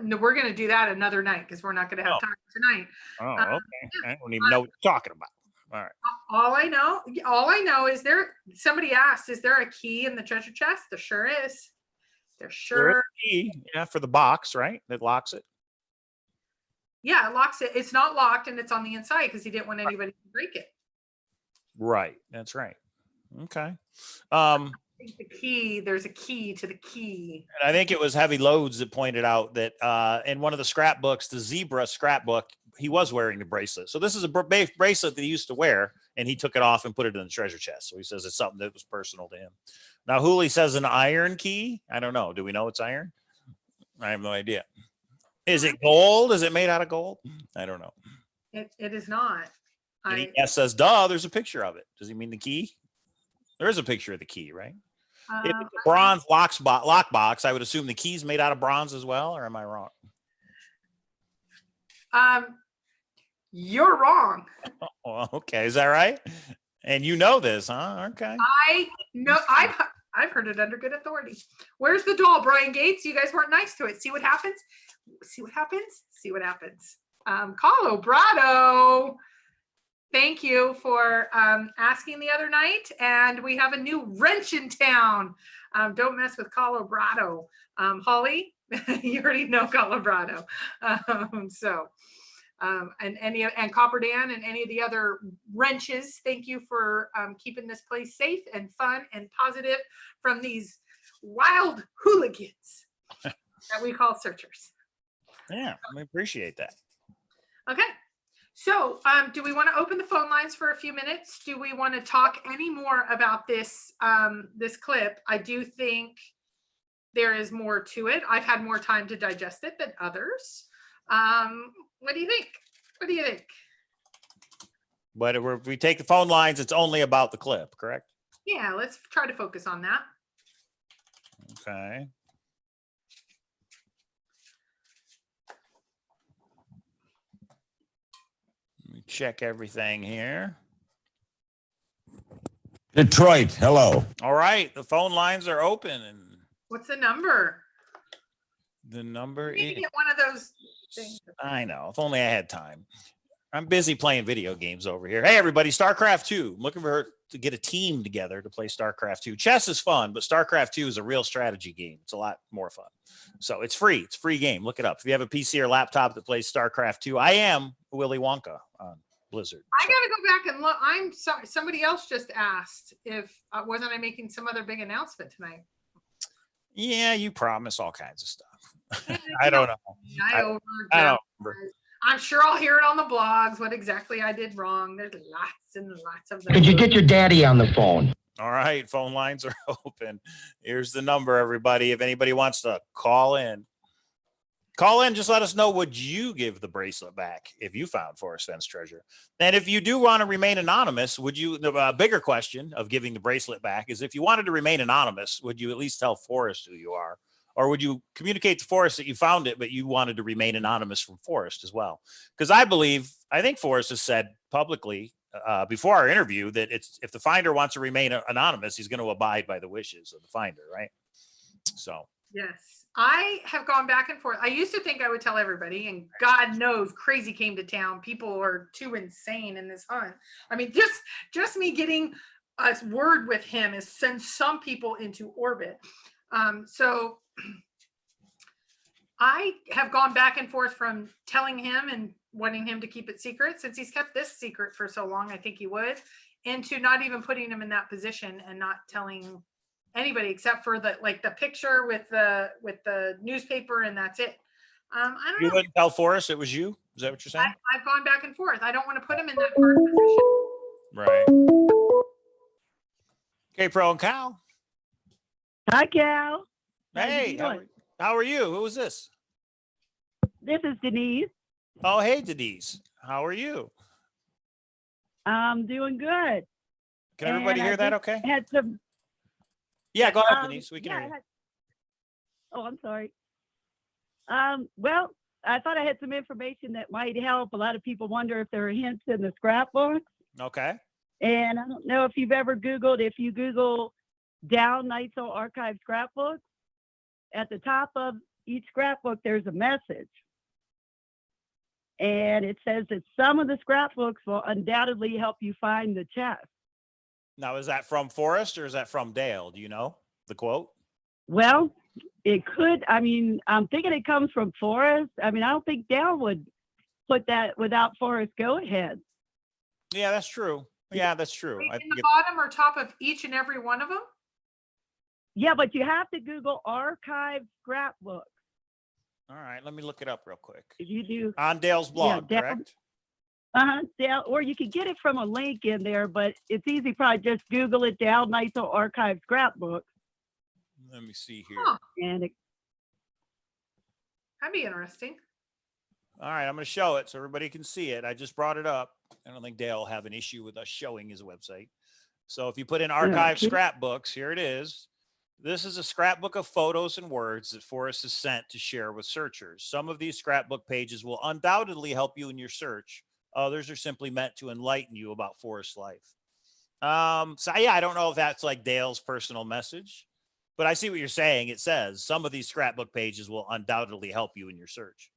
[SPEAKER 2] No, we're going to do that another night because we're not going to have time tonight.
[SPEAKER 3] Oh, okay. Yeah. I don't even know what you're talking about. All right.
[SPEAKER 2] All I know is somebody asked, is there a key in the treasure chest? There sure is. There sure
[SPEAKER 3] is a key, yeah, for the box, right? That locks it.
[SPEAKER 2] Yeah, it locks it. It's not locked and it's on the inside because he didn't want anybody to break it.
[SPEAKER 3] Right. That's right. Okay.
[SPEAKER 2] I think the key, there's a key to the key.
[SPEAKER 3] And I think it was Heavy Loads that pointed out that in one of the scrapbooks, the zebra scrapbook, he was wearing the bracelet. So this is a bracelet that he used to wear, and he took it off and put it in the treasure chest. So he says it's something that was personal to him. Now, Hooley says an iron key. I don't know. Do we know it's iron? I have no idea. Is it gold? Is it made out of gold? I don't know.
[SPEAKER 2] It is not.
[SPEAKER 3] And he says, duh, there's a picture of it. Does he mean the key? There is a picture of the key, right? If it's a bronze lockbox, I would assume the key's made out of bronze as well, or am I wrong?
[SPEAKER 2] You're wrong.
[SPEAKER 3] Oh, okay, is that right? And you know this, huh? Okay.
[SPEAKER 2] I know. I've heard it under good authority. Where's the doll, Brian Gates? You guys weren't nice to it. See what happens? See what happens? See what happens. Colorado. Thank you for asking the other night. And we have a new wrench in town. Don't mess with Colorado. Holly, you already know Colorado. And Copper Dan and any of the other wrenches, thank you for keeping this place safe and fun and positive from these wild hooligans that we call searchers.
[SPEAKER 3] Yeah, I appreciate that.
[SPEAKER 2] Okay. So do we want to open the phone lines for a few minutes? Do we want to talk any more about this this clip? I do think there is more to it. I've had more time to digest it than others. What do you think? What do you think?
[SPEAKER 3] But if we take the phone lines, it's only about the clip, correct?
[SPEAKER 2] Yeah, let's try to focus on that.
[SPEAKER 3] Okay. Check everything here.
[SPEAKER 10] Detroit, hello.
[SPEAKER 3] All right, the phone lines are open, and
[SPEAKER 2] what's the number?
[SPEAKER 3] The number
[SPEAKER 2] is get one of those things.
[SPEAKER 3] I know. If only I had time. I'm busy playing video games over here. Hey, everybody, StarCraft 2. I'm looking for to get a team together to play StarCraft 2. Chess is fun, but StarCraft 2 is a real strategy game. It's a lot more fun. So it's free. It's a free game. Look it up. If you have a PC or laptop that plays StarCraft 2, I am Willy Wonka on Blizzard.
[SPEAKER 2] I got to go back and look. I'm sorry. Somebody else just asked if wasn't I making some other big announcement tonight?
[SPEAKER 3] Yeah, you promise all kinds of stuff. I don't know.
[SPEAKER 2] I
[SPEAKER 3] don't remember.
[SPEAKER 2] I'm sure I'll hear it on the blogs, what exactly I did wrong. There's lots and lots of them.
[SPEAKER 5] Could you get your daddy on the phone?
[SPEAKER 3] All right, phone lines are open. Here's the number, everybody. If anybody wants to call in, just let us know, would you give the bracelet back if you found Forrest Fenn's treasure? And if you do want to remain anonymous, would you, the bigger question of giving the bracelet back is, if you wanted to remain anonymous, would you at least tell Forrest who you are? Or would you communicate to Forrest that you found it, but you wanted to remain anonymous from Forrest as well? Because I think Forrest has said publicly before our interview that if the finder wants to remain anonymous, he's going to abide by the wishes of the finder, right? So.
[SPEAKER 2] Yes, I have gone back and forth. I used to think I would tell everybody, and God knows crazy came to town. People are too insane in this hunt. I mean, just me getting a word with him has sent some people into orbit. So I have gone back and forth from telling him and wanting him to keep it secret. Since he's kept this secret for so long, I think he would. into not even putting him in that position and not telling anybody except for the picture with the newspaper, and that's it. I don't
[SPEAKER 3] You
[SPEAKER 2] know.
[SPEAKER 3] wouldn't tell Forrest it was you? Is that what you're saying?
[SPEAKER 2] I've gone back and forth. I don't want to put him in that hard position.
[SPEAKER 3] Right. Kpro and Cal.
[SPEAKER 10] Hi, Cal.
[SPEAKER 3] Hey, how are you? Who is this?
[SPEAKER 10] This is Denise.
[SPEAKER 3] Oh, hey, Denise. How are you?
[SPEAKER 10] I'm doing good.
[SPEAKER 3] Can everybody hear that okay?
[SPEAKER 10] Had some.
[SPEAKER 3] Yeah, go ahead, Denise. We can hear you.
[SPEAKER 10] Oh, I'm sorry. Well, I thought I had some information that might help. A lot of people wonder if there are hints in the scrapbook.
[SPEAKER 3] Okay.
[SPEAKER 10] And I don't know if you've ever Googled, if you Google Down NITSO Archive scrapbook, at the top of each scrapbook, there's a message. And it says that some of the scrapbooks will undoubtedly help you find the chest.
[SPEAKER 3] Now, is that from Forrest or is that from Dale? Do you know the quote?
[SPEAKER 10] Well, it could. I mean, I'm thinking it comes from Forrest. I mean, I don't think Dale would put that without Forrest go ahead.
[SPEAKER 3] Yeah, that's true. Yeah, that's true.
[SPEAKER 2] In the bottom or top of each and every one of them?
[SPEAKER 10] Yeah, but you have to Google archive scrapbook.
[SPEAKER 3] All right, let me look it up real quick.
[SPEAKER 10] If you do
[SPEAKER 3] On Dale's blog, correct?
[SPEAKER 10] Dale, or you can get it from a link in there, but it's easy. Probably just Google it, Dale NITSO Archive scrapbook.
[SPEAKER 3] Let me see here.
[SPEAKER 2] Huh.
[SPEAKER 10] And
[SPEAKER 2] That'd be interesting.
[SPEAKER 3] All right, I'm going to show it so everybody can see it. I just brought it up. I don't think Dale will have an issue with us showing his website. So if you put in archive scrapbooks, here it is. This is a scrapbook of photos and words that Forrest has sent to share with searchers. Some of these scrapbook pages will undoubtedly help you in your search. Others are simply meant to enlighten you about Forrest's life. So yeah, I don't know if that's like Dale's personal message, but I see what you're saying. It says some of these scrapbook pages will undoubtedly help you in your search.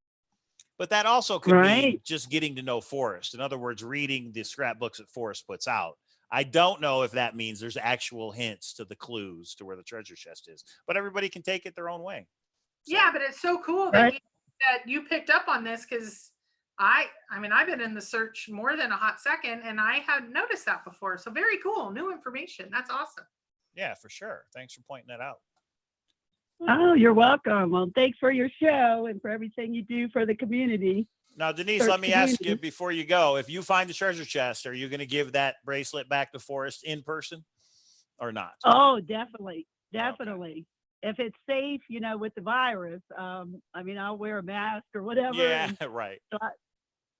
[SPEAKER 3] But that also could mean just getting to know Forrest. In other words, reading the scrapbooks that Forrest puts out. I don't know if that means there's actual hints to the clues to where the treasure chest is, but everybody can take it their own way. So.
[SPEAKER 2] Yeah, but it's so cool that you picked up on this, because I mean, I've been in the search more than a hot second, and I hadn't noticed that before. So very cool, new information. That's awesome.
[SPEAKER 3] Yeah, for sure. Thanks for pointing that out.
[SPEAKER 10] oh, you're welcome. Well, thanks for your show and for everything you do for the community.
[SPEAKER 3] Now, Denise, let me ask you before you go, if you find the treasure chest, are you going to give that bracelet back to Forrest in person or not?
[SPEAKER 10] Oh, definitely. Definitely. Okay. If it's safe, you know, with the virus, I mean, I'll wear a mask or whatever.
[SPEAKER 3] Yeah, right.
[SPEAKER 10] So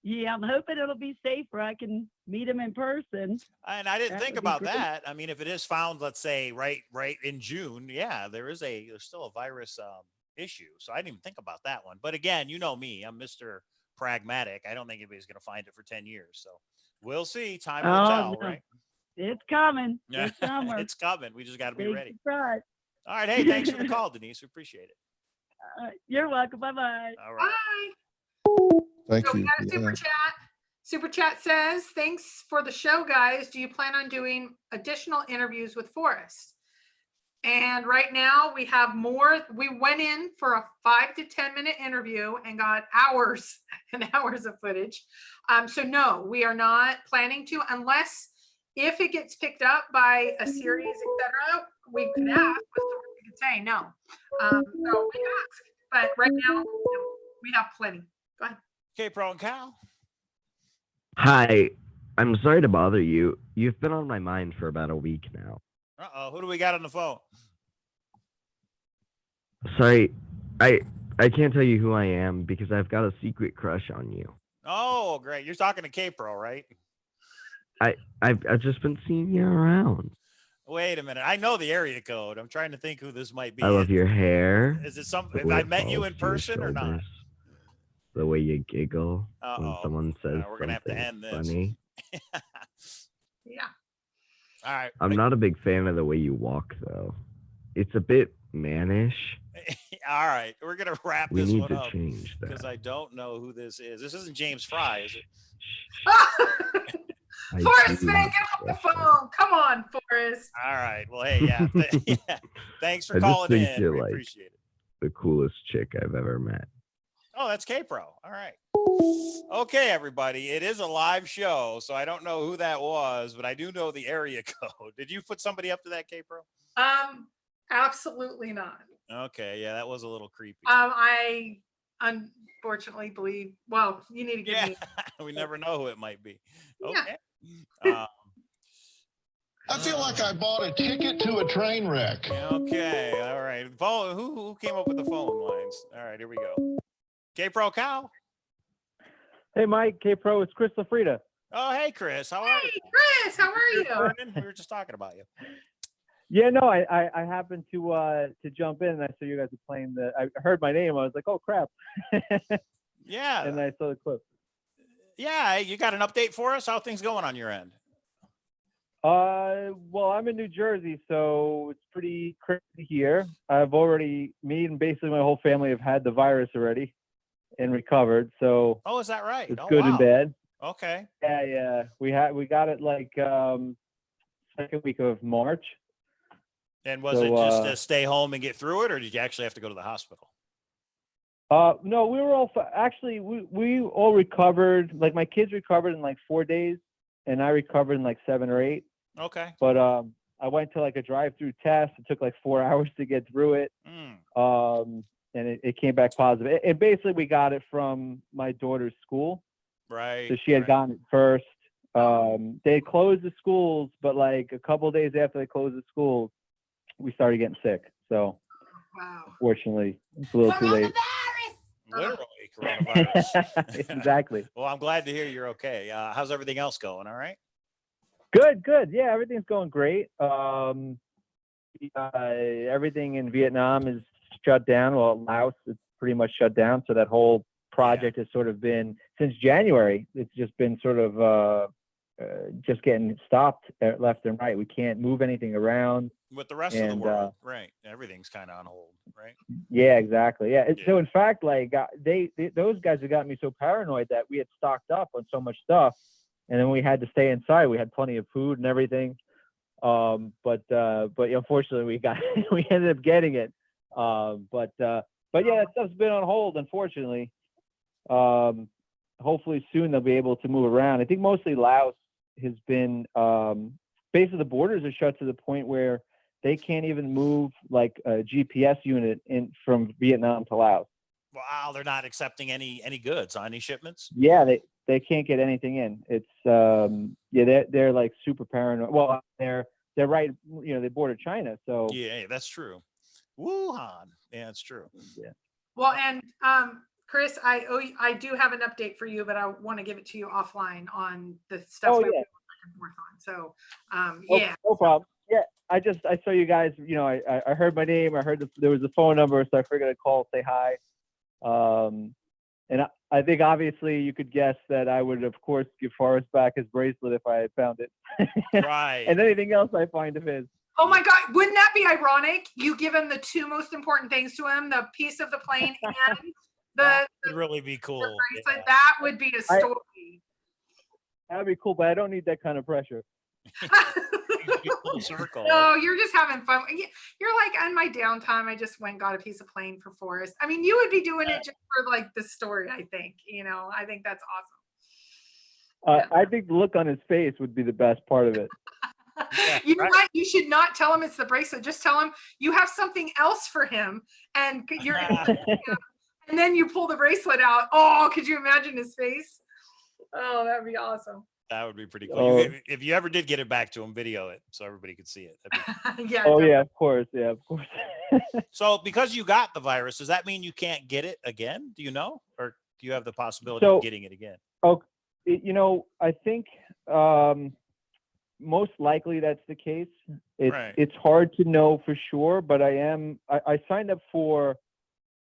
[SPEAKER 10] yeah, I'm hoping it'll be safe where I can meet him in person.
[SPEAKER 3] And I didn't think about that. I mean, if it is found, let's say right in June, yeah, there's still a virus issue. So I didn't even think about that one. But again, you know me, I'm Mr. Pragmatic. I don't think anybody's going to find it for 10 years. So we'll see. Time will tell, right?
[SPEAKER 10] It's coming.
[SPEAKER 3] Yeah,
[SPEAKER 10] It's summer.
[SPEAKER 3] it's coming. We just got to be ready.
[SPEAKER 10] Surprise.
[SPEAKER 3] All right. Hey, thanks for the call, Denise. We appreciate it.
[SPEAKER 10] You're welcome. Bye-bye.
[SPEAKER 3] All right.
[SPEAKER 2] Bye.
[SPEAKER 11] Thank
[SPEAKER 2] So
[SPEAKER 11] you.
[SPEAKER 2] we got a super chat. Super chat says, thanks for the show, guys. Do you plan on doing additional interviews with Forrest? And right now we have more. We went in for a 5 to 10 minute interview and got hours and hours of footage. So no, we are not planning to, unless if it gets picked up by a series, etc. We could ask, but we could say no. So we can ask, but right now no, we have plenty. Go ahead.
[SPEAKER 3] Kpro and Cal.
[SPEAKER 12] Hi, I'm sorry to bother you. You've been on my mind for about a week now.
[SPEAKER 3] Uh-oh, who do we got on the phone?
[SPEAKER 12] Sorry, I can't tell you who I am because I've got a secret crush on you.
[SPEAKER 3] Oh, great. You're talking to Kpro, right?
[SPEAKER 12] I've just been seeing you around.
[SPEAKER 3] Wait a minute. I know the area code. I'm trying to think who this might be.
[SPEAKER 12] I love your hair.
[SPEAKER 3] Is it something? Have I met you in person or not?
[SPEAKER 12] The way you giggle when someone says
[SPEAKER 3] we're gonna have to end this.
[SPEAKER 12] Funny.
[SPEAKER 2] Yeah.
[SPEAKER 3] All right.
[SPEAKER 12] I'm not a big fan of the way you walk, though. It's a bit mannish.
[SPEAKER 3] All right, we're gonna wrap
[SPEAKER 12] We
[SPEAKER 3] this
[SPEAKER 12] need
[SPEAKER 3] one
[SPEAKER 12] to
[SPEAKER 3] up
[SPEAKER 12] change that.
[SPEAKER 3] because I don't know who this is. This isn't James Fry, is it?
[SPEAKER 2] Forrest, man, get off the phone. Come on, Forrest.
[SPEAKER 3] All right. Well, hey, yeah. Thanks for
[SPEAKER 12] I just
[SPEAKER 3] calling
[SPEAKER 12] think
[SPEAKER 3] in.
[SPEAKER 12] you're
[SPEAKER 3] We
[SPEAKER 12] like
[SPEAKER 3] appreciate it.
[SPEAKER 12] the coolest chick I've ever met.
[SPEAKER 3] Oh, that's Kpro. All right. Okay, everybody. It is a live show, so I don't know who that was, but I do know the area code. Did you put somebody up to that, Kpro?
[SPEAKER 2] Absolutely not.
[SPEAKER 3] Okay, yeah, that was a little creepy.
[SPEAKER 2] I unfortunately believe. Well, you need to give me.
[SPEAKER 3] We never know who it might be. Okay.
[SPEAKER 2] Yeah.
[SPEAKER 8] I feel like I bought a ticket to a train wreck.
[SPEAKER 3] Okay, all right. Phone, who came up with the phone lines? All right, here we go. Kpro Cow.
[SPEAKER 11] Hey, Mike. Kpro, it's Chris LaFrida.
[SPEAKER 3] Oh, hey, Chris. How are you?
[SPEAKER 2] Hey, Chris, how are you?
[SPEAKER 3] We were just talking about you.
[SPEAKER 11] Yeah, no, I happened to jump in and I saw you guys were playing I heard my name. I was like, oh crap.
[SPEAKER 3] Yeah.
[SPEAKER 11] And I saw the clip.
[SPEAKER 3] Yeah, you got an update for us? How are things going on your end?
[SPEAKER 11] Well, I'm in New Jersey, so it's pretty crazy here. Me and basically my whole family have had the virus already and recovered. So
[SPEAKER 3] Oh, is that right?
[SPEAKER 11] it's
[SPEAKER 3] Oh,
[SPEAKER 11] good
[SPEAKER 3] wow.
[SPEAKER 11] and bad.
[SPEAKER 3] Okay.
[SPEAKER 11] Yeah. We got it like second week of March.
[SPEAKER 3] And was it just to stay home and get through it, or did you actually have to go to the hospital?
[SPEAKER 11] No, we were all actually we all recovered. Like my kids recovered in like 4 days, and I recovered in like 7 or 8.
[SPEAKER 3] Okay.
[SPEAKER 11] But I went to like a drive-through test. It took like 4 hours to get through it. And it came back positive. And basically, we got it from my daughter's school.
[SPEAKER 3] Right.
[SPEAKER 11] So she had gotten it first. They closed the schools, but like a couple of days after they closed the schools, we started getting sick. So, unfortunately, it's a little too late.
[SPEAKER 3] Literally, coronavirus.
[SPEAKER 11] Exactly.
[SPEAKER 3] Well, I'm glad to hear you're okay. How's everything else going? All right.
[SPEAKER 11] Good. Yeah, everything's going great. Everything in Vietnam is shut down. Well, Laos is pretty much shut down. So that whole project has sort of been since January. It's just been sort of just getting stopped left and right. We can't move anything around.
[SPEAKER 3] With the rest of the world, right? Everything's kind of on hold, right?
[SPEAKER 11] Yeah, exactly. Yeah. So in fact, like those guys have got me so paranoid that we had stocked up on so much stuff, and then we had to stay inside. We had plenty of food and everything, but unfortunately we ended up getting it. But yeah, that stuff's been on hold, unfortunately. Hopefully soon they'll be able to move around. I think mostly Laos has been basically the borders are shut to the point where they can't even move like a GPS unit in from Vietnam to Laos.
[SPEAKER 3] Wow, they're not accepting any goods on any shipments.
[SPEAKER 11] Yeah, they can't get anything in. It's they're like super paranoid. Well, they're right. You know, they border China, so
[SPEAKER 3] yeah, that's true. Wuhan, yeah, it's true.
[SPEAKER 11] Yeah.
[SPEAKER 2] Well, and Chris, I do have an update for you, but I want to give it to you offline on the stuff we were back and forth on. So, yeah.
[SPEAKER 11] No problem. Yeah, I saw you guys. You know, I heard my name. I heard there was a phone number, so I figured I'd call, say hi. And I think obviously you could guess that I would, of course, give Forrest back his bracelet if I had found it.
[SPEAKER 3] Right.
[SPEAKER 11] And anything else I find of his.
[SPEAKER 2] Oh my God, wouldn't that be ironic? You give him the two most important things to him, the piece of the plane and
[SPEAKER 3] that would really be cool.
[SPEAKER 2] Bracelet. That would be a story.
[SPEAKER 11] That'd be cool, but I don't need that kind of pressure.
[SPEAKER 3] Full circle.
[SPEAKER 2] No, you're just having fun. You're like, on my downtime, I just went and got a piece of plane for Forrest. I mean, you would be doing it just for like the story, I think. You know, I think that's awesome.
[SPEAKER 11] I think the look on his face would be the best part of it.
[SPEAKER 2] You know what? You should not tell him it's the bracelet. Just tell him you have something else for him, and you're, and then you pull the bracelet out. Oh, could you imagine his face? Oh, that'd be awesome.
[SPEAKER 3] That would be pretty cool. If you ever did get it back to him, video it so everybody could see it.
[SPEAKER 2] Yeah.
[SPEAKER 11] Oh yeah, of course. Yeah, of course.
[SPEAKER 3] So because you got the virus, does that mean you can't get it again? Do you know, or do you have the possibility of getting it again?
[SPEAKER 11] Oh, you know, I think most likely that's the case. It's hard to know for sure, but I signed up for.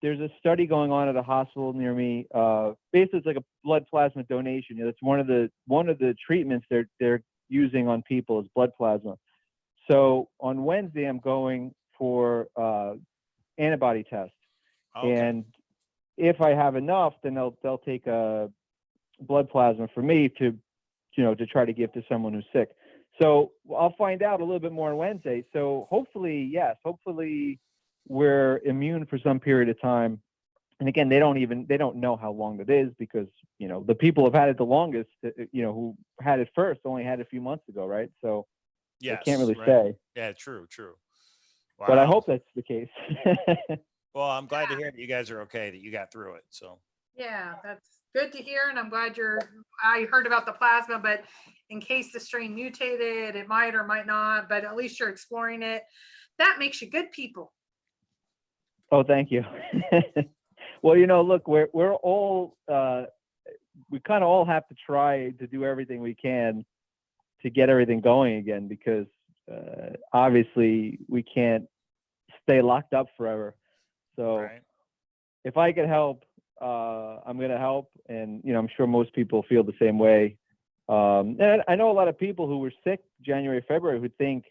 [SPEAKER 11] There's a study going on at a hospital near me. Basically, it's like a blood plasma donation. You know, it's one of the treatments they're using on people is blood plasma. So on Wednesday, I'm going for antibody test, and if I have enough, then they'll take a blood plasma for me to try to give to someone who's sick. So I'll find out a little bit more on Wednesday. So hopefully, yes, hopefully we're immune for some period of time. And again, they don't know how long that is because, the people who've had it the longest, who had it first only had it a few months ago, right? So
[SPEAKER 3] yes,
[SPEAKER 11] I can't really
[SPEAKER 3] right.
[SPEAKER 11] say.
[SPEAKER 3] Yeah, true. Wow.
[SPEAKER 11] But I hope that's the case.
[SPEAKER 3] Well, I'm glad to hear that you guys are okay, that you got through it. So
[SPEAKER 2] Yeah, that's good to hear. And I'm glad I heard about the plasma, but in case the strain mutated, it might or might not, but at least you're exploring it. That makes you good people.
[SPEAKER 11] Oh, thank you. Well, look, we're all, we kind of all have to try to do everything we can to get everything going again, because obviously we can't stay locked up forever. So if I could help, I'm going to help. And, I'm sure most people feel the same way. And I know a lot of people who were sick January, February who think,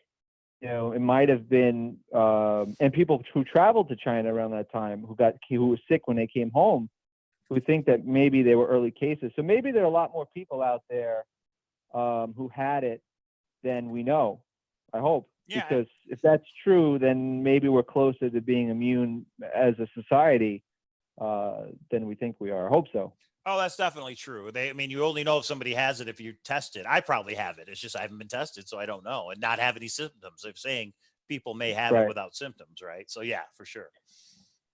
[SPEAKER 11] it might have been, and people who traveled to China around that time who were sick when they came home, who think that maybe they were early cases. So maybe there are a lot more people out there who had it than we know. I hope. Yeah. Because if that's true, then maybe we're closer to being immune as a society than we think we are. I hope so.
[SPEAKER 3] Oh, that's definitely true. You only know if somebody has it if you test it. I probably have it. It's just I haven't been tested, so I don't know, and not have any symptoms. They're saying people may have it without symptoms, right? So yeah, for sure.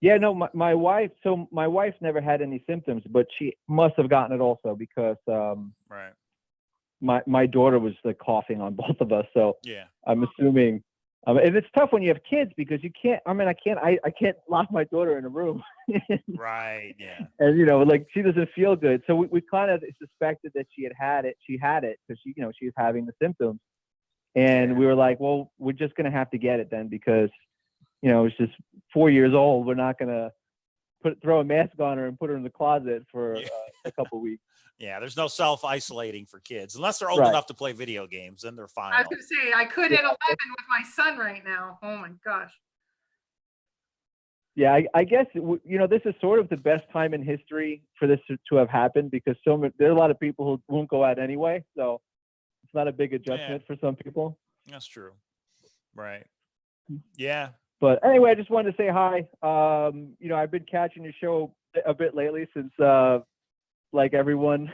[SPEAKER 11] Yeah, no, my wife. So my wife never had any symptoms, but she must have gotten it also because my daughter was like coughing on both of us. So
[SPEAKER 3] yeah,
[SPEAKER 11] I'm assuming. And it's tough when you have kids because you can't. I can't lock my daughter in a room.
[SPEAKER 3] Right. Yeah.
[SPEAKER 11] And like she doesn't feel good, so we kind of suspected that she had it. She had it because she was having the symptoms, and we were like, well, we're just gonna have to get it then because, it's just 4 years old. We're not gonna throw a mask on her and put her in the closet for a couple weeks.
[SPEAKER 3] Yeah, there's no self-isolating for kids unless they're old enough to play video games. Then they're fine.
[SPEAKER 2] I was going to say, I could at 11 with my son right now. Oh my gosh.
[SPEAKER 11] Yeah, I guess, this is sort of the best time in history for this to have happened because there are a lot of people who won't go out anyway. So it's not a big adjustment for some people.
[SPEAKER 3] That's true. Right. Yeah.
[SPEAKER 11] But anyway, I just wanted to say hi. I've been catching your show a bit lately since, like everyone,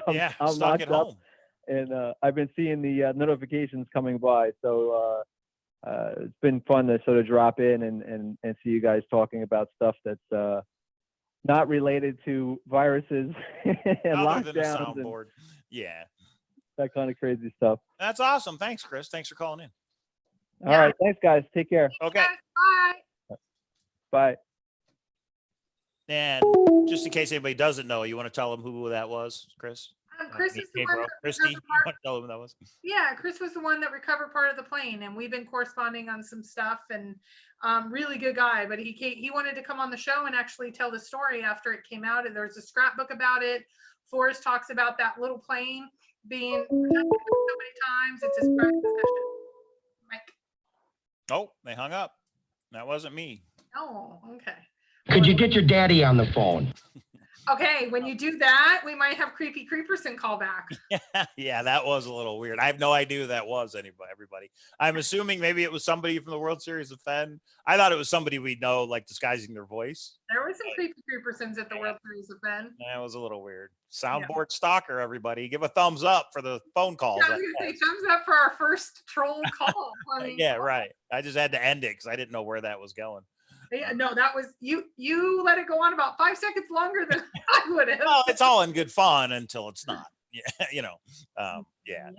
[SPEAKER 11] I'm
[SPEAKER 3] stuck
[SPEAKER 11] locked
[SPEAKER 3] at
[SPEAKER 11] up,
[SPEAKER 3] home.
[SPEAKER 11] and I've been seeing the notifications coming by. So it's been fun to sort of drop in and see you guys talking about stuff that's not related to viruses and
[SPEAKER 3] Other than the
[SPEAKER 11] lockdowns
[SPEAKER 3] soundboard. Yeah.
[SPEAKER 11] That kind of crazy stuff.
[SPEAKER 3] That's awesome. Thanks, Chris. Thanks for calling in.
[SPEAKER 11] All right. Thanks, guys. Take care.
[SPEAKER 3] Okay.
[SPEAKER 2] Bye.
[SPEAKER 11] Bye.
[SPEAKER 3] And just in case anybody doesn't know, you want to tell them who that was, Chris?
[SPEAKER 2] Chris is the one.
[SPEAKER 3] Christy, you want to tell them who that was?
[SPEAKER 2] Yeah, Chris was the one that recovered part of the plane, and we've been corresponding on some stuff. And really good guy, but he wanted to come on the show and actually tell the story after it came out. And there's a scrapbook about it. Forrest talks about that little plane being protected so many times. It's his private possession. Mike.
[SPEAKER 3] Oh, they hung up. That wasn't me.
[SPEAKER 2] Oh, okay.
[SPEAKER 5] Could you get your daddy on the phone?
[SPEAKER 2] Okay, when you do that, we might have Creepy Creeperson call back.
[SPEAKER 3] Yeah, that was a little weird. I have no idea who that was, everybody. I'm assuming maybe it was somebody from the World Series of Fenn. I thought it was somebody we know, like disguising their voice.
[SPEAKER 2] There were some Creepy Creepersons at the World Series of Fenn.
[SPEAKER 3] That was a little weird. Soundboard stalker, everybody. Give a thumbs up for the phone calls.
[SPEAKER 2] Yeah, I was gonna say, thumbs up for our first troll call.
[SPEAKER 3] Yeah, right. I just had to end it because I didn't know where that was going.
[SPEAKER 2] Yeah, no, that was you let it go on about 5 seconds longer than I would have.
[SPEAKER 3] Well, it's all in good fun until it's not. Yeah, yeah.
[SPEAKER 2] Yes.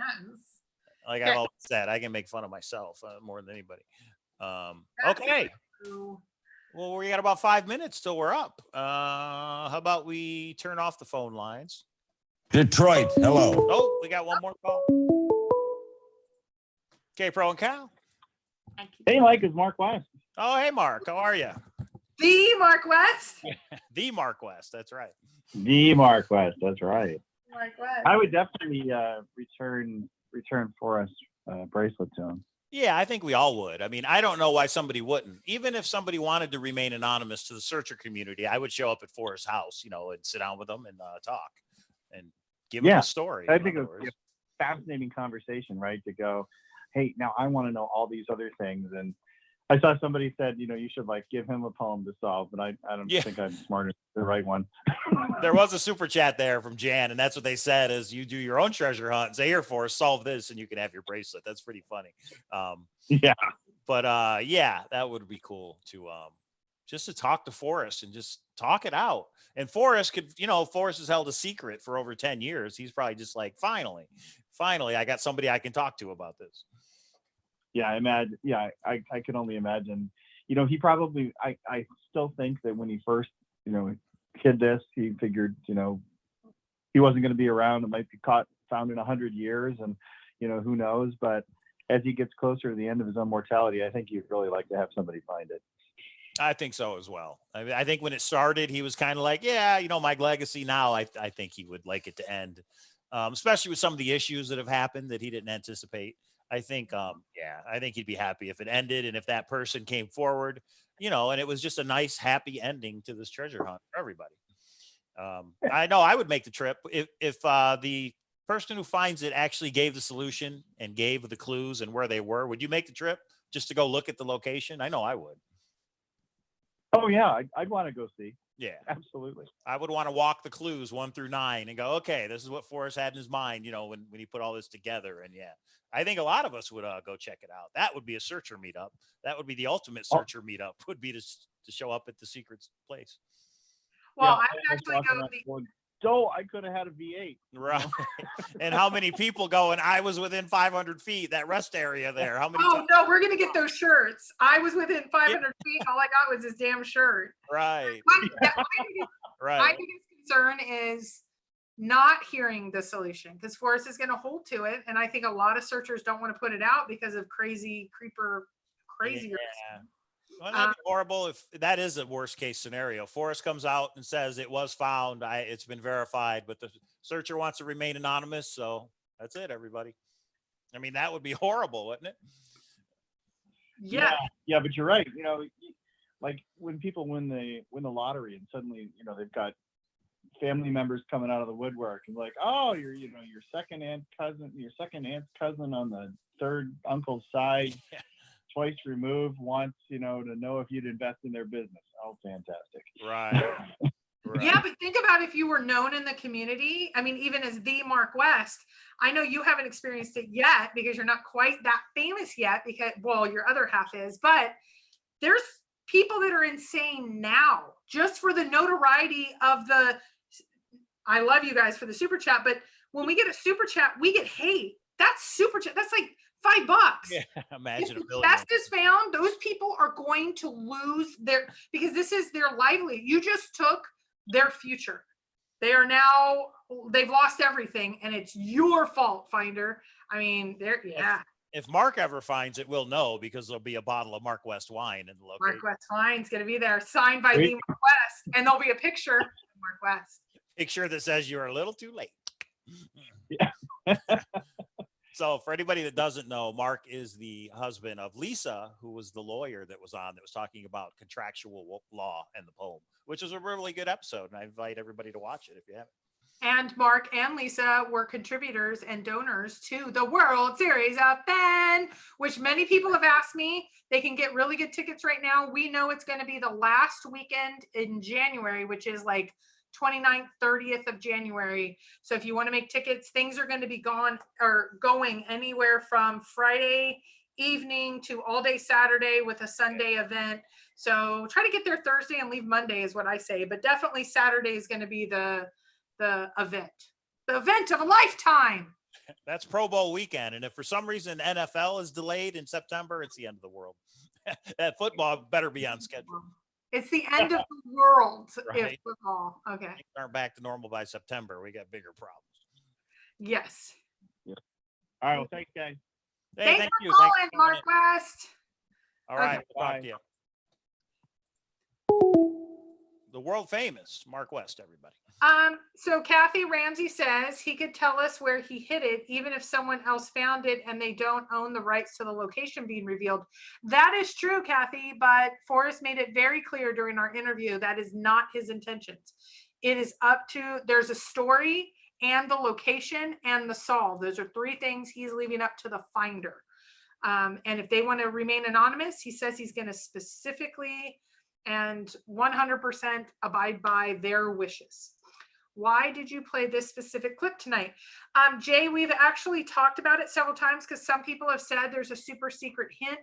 [SPEAKER 3] Like I've always said, I can make fun of myself more than anybody. Okay. Well, we got about 5 minutes till we're up. How about we turn off the phone lines?
[SPEAKER 13] Detroit, hello.
[SPEAKER 3] Oh, we got one more call. Kpro and Cal.
[SPEAKER 14] Hey, Mike, it's Mark West.
[SPEAKER 3] Oh, hey, Mark. How are you?
[SPEAKER 2] The Mark West.
[SPEAKER 3] The Mark West. That's right.
[SPEAKER 14] The Mark West. That's right.
[SPEAKER 2] Mark West.
[SPEAKER 14] I would definitely return Forrest bracelet to him.
[SPEAKER 3] Yeah, I think we all would. I mean, I don't know why somebody wouldn't. Even if somebody wanted to remain anonymous to the searcher community, I would show up at Forrest's house, and sit down with them and talk and give them a story.
[SPEAKER 14] I think it would be a fascinating conversation, right? To go, hey, now I want to know all these other things, and I saw somebody said, you should like give him a poem to solve, but I don't
[SPEAKER 3] Yeah.
[SPEAKER 14] think I'm smart enough to write one.
[SPEAKER 3] There was a super chat there from Jan, and that's what they said is you do your own treasure hunt and say, here, Forrest, solve this, and you can have your bracelet. That's pretty funny.
[SPEAKER 14] Yeah.
[SPEAKER 3] But yeah, that would be cool to just to talk to Forrest and just talk it out. And Forrest could, Forrest has held a secret for over 10 years. He's probably just like, finally, I got somebody I can talk to about this.
[SPEAKER 14] Yeah, I could only imagine. He probably, I still think that when he first, hid this, he figured, he wasn't going to be around. It might be found in 100 years, and who knows. But as he gets closer to the end of his own mortality, I think he'd really like to have somebody find it.
[SPEAKER 3] I think so as well. I think when it started, he was kind of like, yeah, my legacy now. I think he would like it to end, especially with some of the issues that have happened that he didn't anticipate. I think, I think he'd be happy if it ended and if that person came forward, and it was just a nice, happy ending to this treasure hunt for everybody. I know I would make the trip if the person who finds it actually gave the solution and gave the clues and where they were. Would you make the trip just to go look at the location? I know I would.
[SPEAKER 14] Oh yeah, I'd want to go see.
[SPEAKER 3] Yeah,
[SPEAKER 14] absolutely.
[SPEAKER 3] I would want to walk the clues 1 through 9 and go, okay, this is what Forrest had in his mind, when he put all this together. And yeah, I think a lot of us would go check it out. That would be a searcher meetup. That would be the ultimate searcher meetup, would be to show up at the secret place.
[SPEAKER 2] Well, I would actually go.
[SPEAKER 14] So I could have had a V8.
[SPEAKER 3] Right. And how many people go, and I was within 500 feet, that rest area there. How many?
[SPEAKER 2] Oh, no, we're going to get those shirts. I was within 500 feet. All I got was this damn shirt.
[SPEAKER 3] Right.
[SPEAKER 2] My biggest concern is not hearing the solution, because Forrest is going to hold to it. And I think a lot of searchers don't want to put it out because of crazy.
[SPEAKER 3] Yeah. Well, that'd be horrible if that is a worst case scenario. Forrest comes out and says it was found. It's been verified, but the searcher wants to remain anonymous. So that's it, everybody. I mean, that would be horrible, wouldn't it?
[SPEAKER 2] Yeah.
[SPEAKER 14] Yeah, but you're right. Like when people win the lottery and suddenly, they've got family members coming out of the woodwork and like, oh, your second aunt's cousin on the third uncle's side. Yeah. Twice removed, wants to know if you'd invest in their business. Oh, fantastic!
[SPEAKER 3] Right.
[SPEAKER 2] Yeah, but think about if you were known in the community. I mean, even as the Mark West, I know you haven't experienced it yet because you're not quite that famous yet. Because your other half is, but there's people that are insane now just for the notoriety of the. I love you guys for the super chat, but when we get a super chat, we get hate. That's super chat. That's like $5.
[SPEAKER 3] Yeah, imagine
[SPEAKER 2] if the best is found, those people are going to lose because this is their livelihood. You just took their future. They've lost everything, and it's your fault, Finder. I mean,
[SPEAKER 3] If Mark ever finds it, we'll know because there'll be a bottle of Mark West wine in the location.
[SPEAKER 2] Mark West wine's going to be there, signed by the Mark West, and there'll be a picture of Mark West.
[SPEAKER 3] Picture that says you're a little too late.
[SPEAKER 14] Yeah.
[SPEAKER 3] So for anybody that doesn't know, Mark is the husband of Lisa, who was the lawyer that was talking about contractual law and the poem, which was a really good episode. And I invite everybody to watch it if you haven't.
[SPEAKER 2] And Mark and Lisa were contributors and donors to the World Series of Fenn, which many people have asked me. They can get really good tickets right now. We know it's going to be the last weekend in January, which is like 29th, 30th of January. So if you want to make tickets, things are going to be going anywhere from Friday evening to all day Saturday with a Sunday event. So try to get there Thursday and leave Monday is what I say, but definitely Saturday is going to be the event of a lifetime.
[SPEAKER 3] That's Pro Bowl weekend. And if for some reason NFL is delayed in September, it's the end of the world. That football better be on schedule.
[SPEAKER 2] It's the end of the world.
[SPEAKER 3] Right.
[SPEAKER 2] If football. Okay.
[SPEAKER 3] Things aren't back to normal by September. We got bigger problems.
[SPEAKER 2] Yes.
[SPEAKER 14] Yeah. All right. Well, thanks, guys.
[SPEAKER 3] Hey,
[SPEAKER 2] thanks for calling, Mark West.
[SPEAKER 3] All right. We'll talk to you. The world famous Mark West, everybody.
[SPEAKER 2] So Kathy Ramsey says he could tell us where he hid it, even if someone else found it and they don't own the rights to the location being revealed. That is true, Kathy, but Forrest made it very clear during our interview that is not his intentions. It is there's a story and the location and the solve. Those are three things he's leaving up to the finder. And if they want to remain anonymous, he says he's going to specifically and 100% abide by their wishes. Why did you play this specific clip tonight? Jay, we've actually talked about it several times because some people have said there's a super secret hint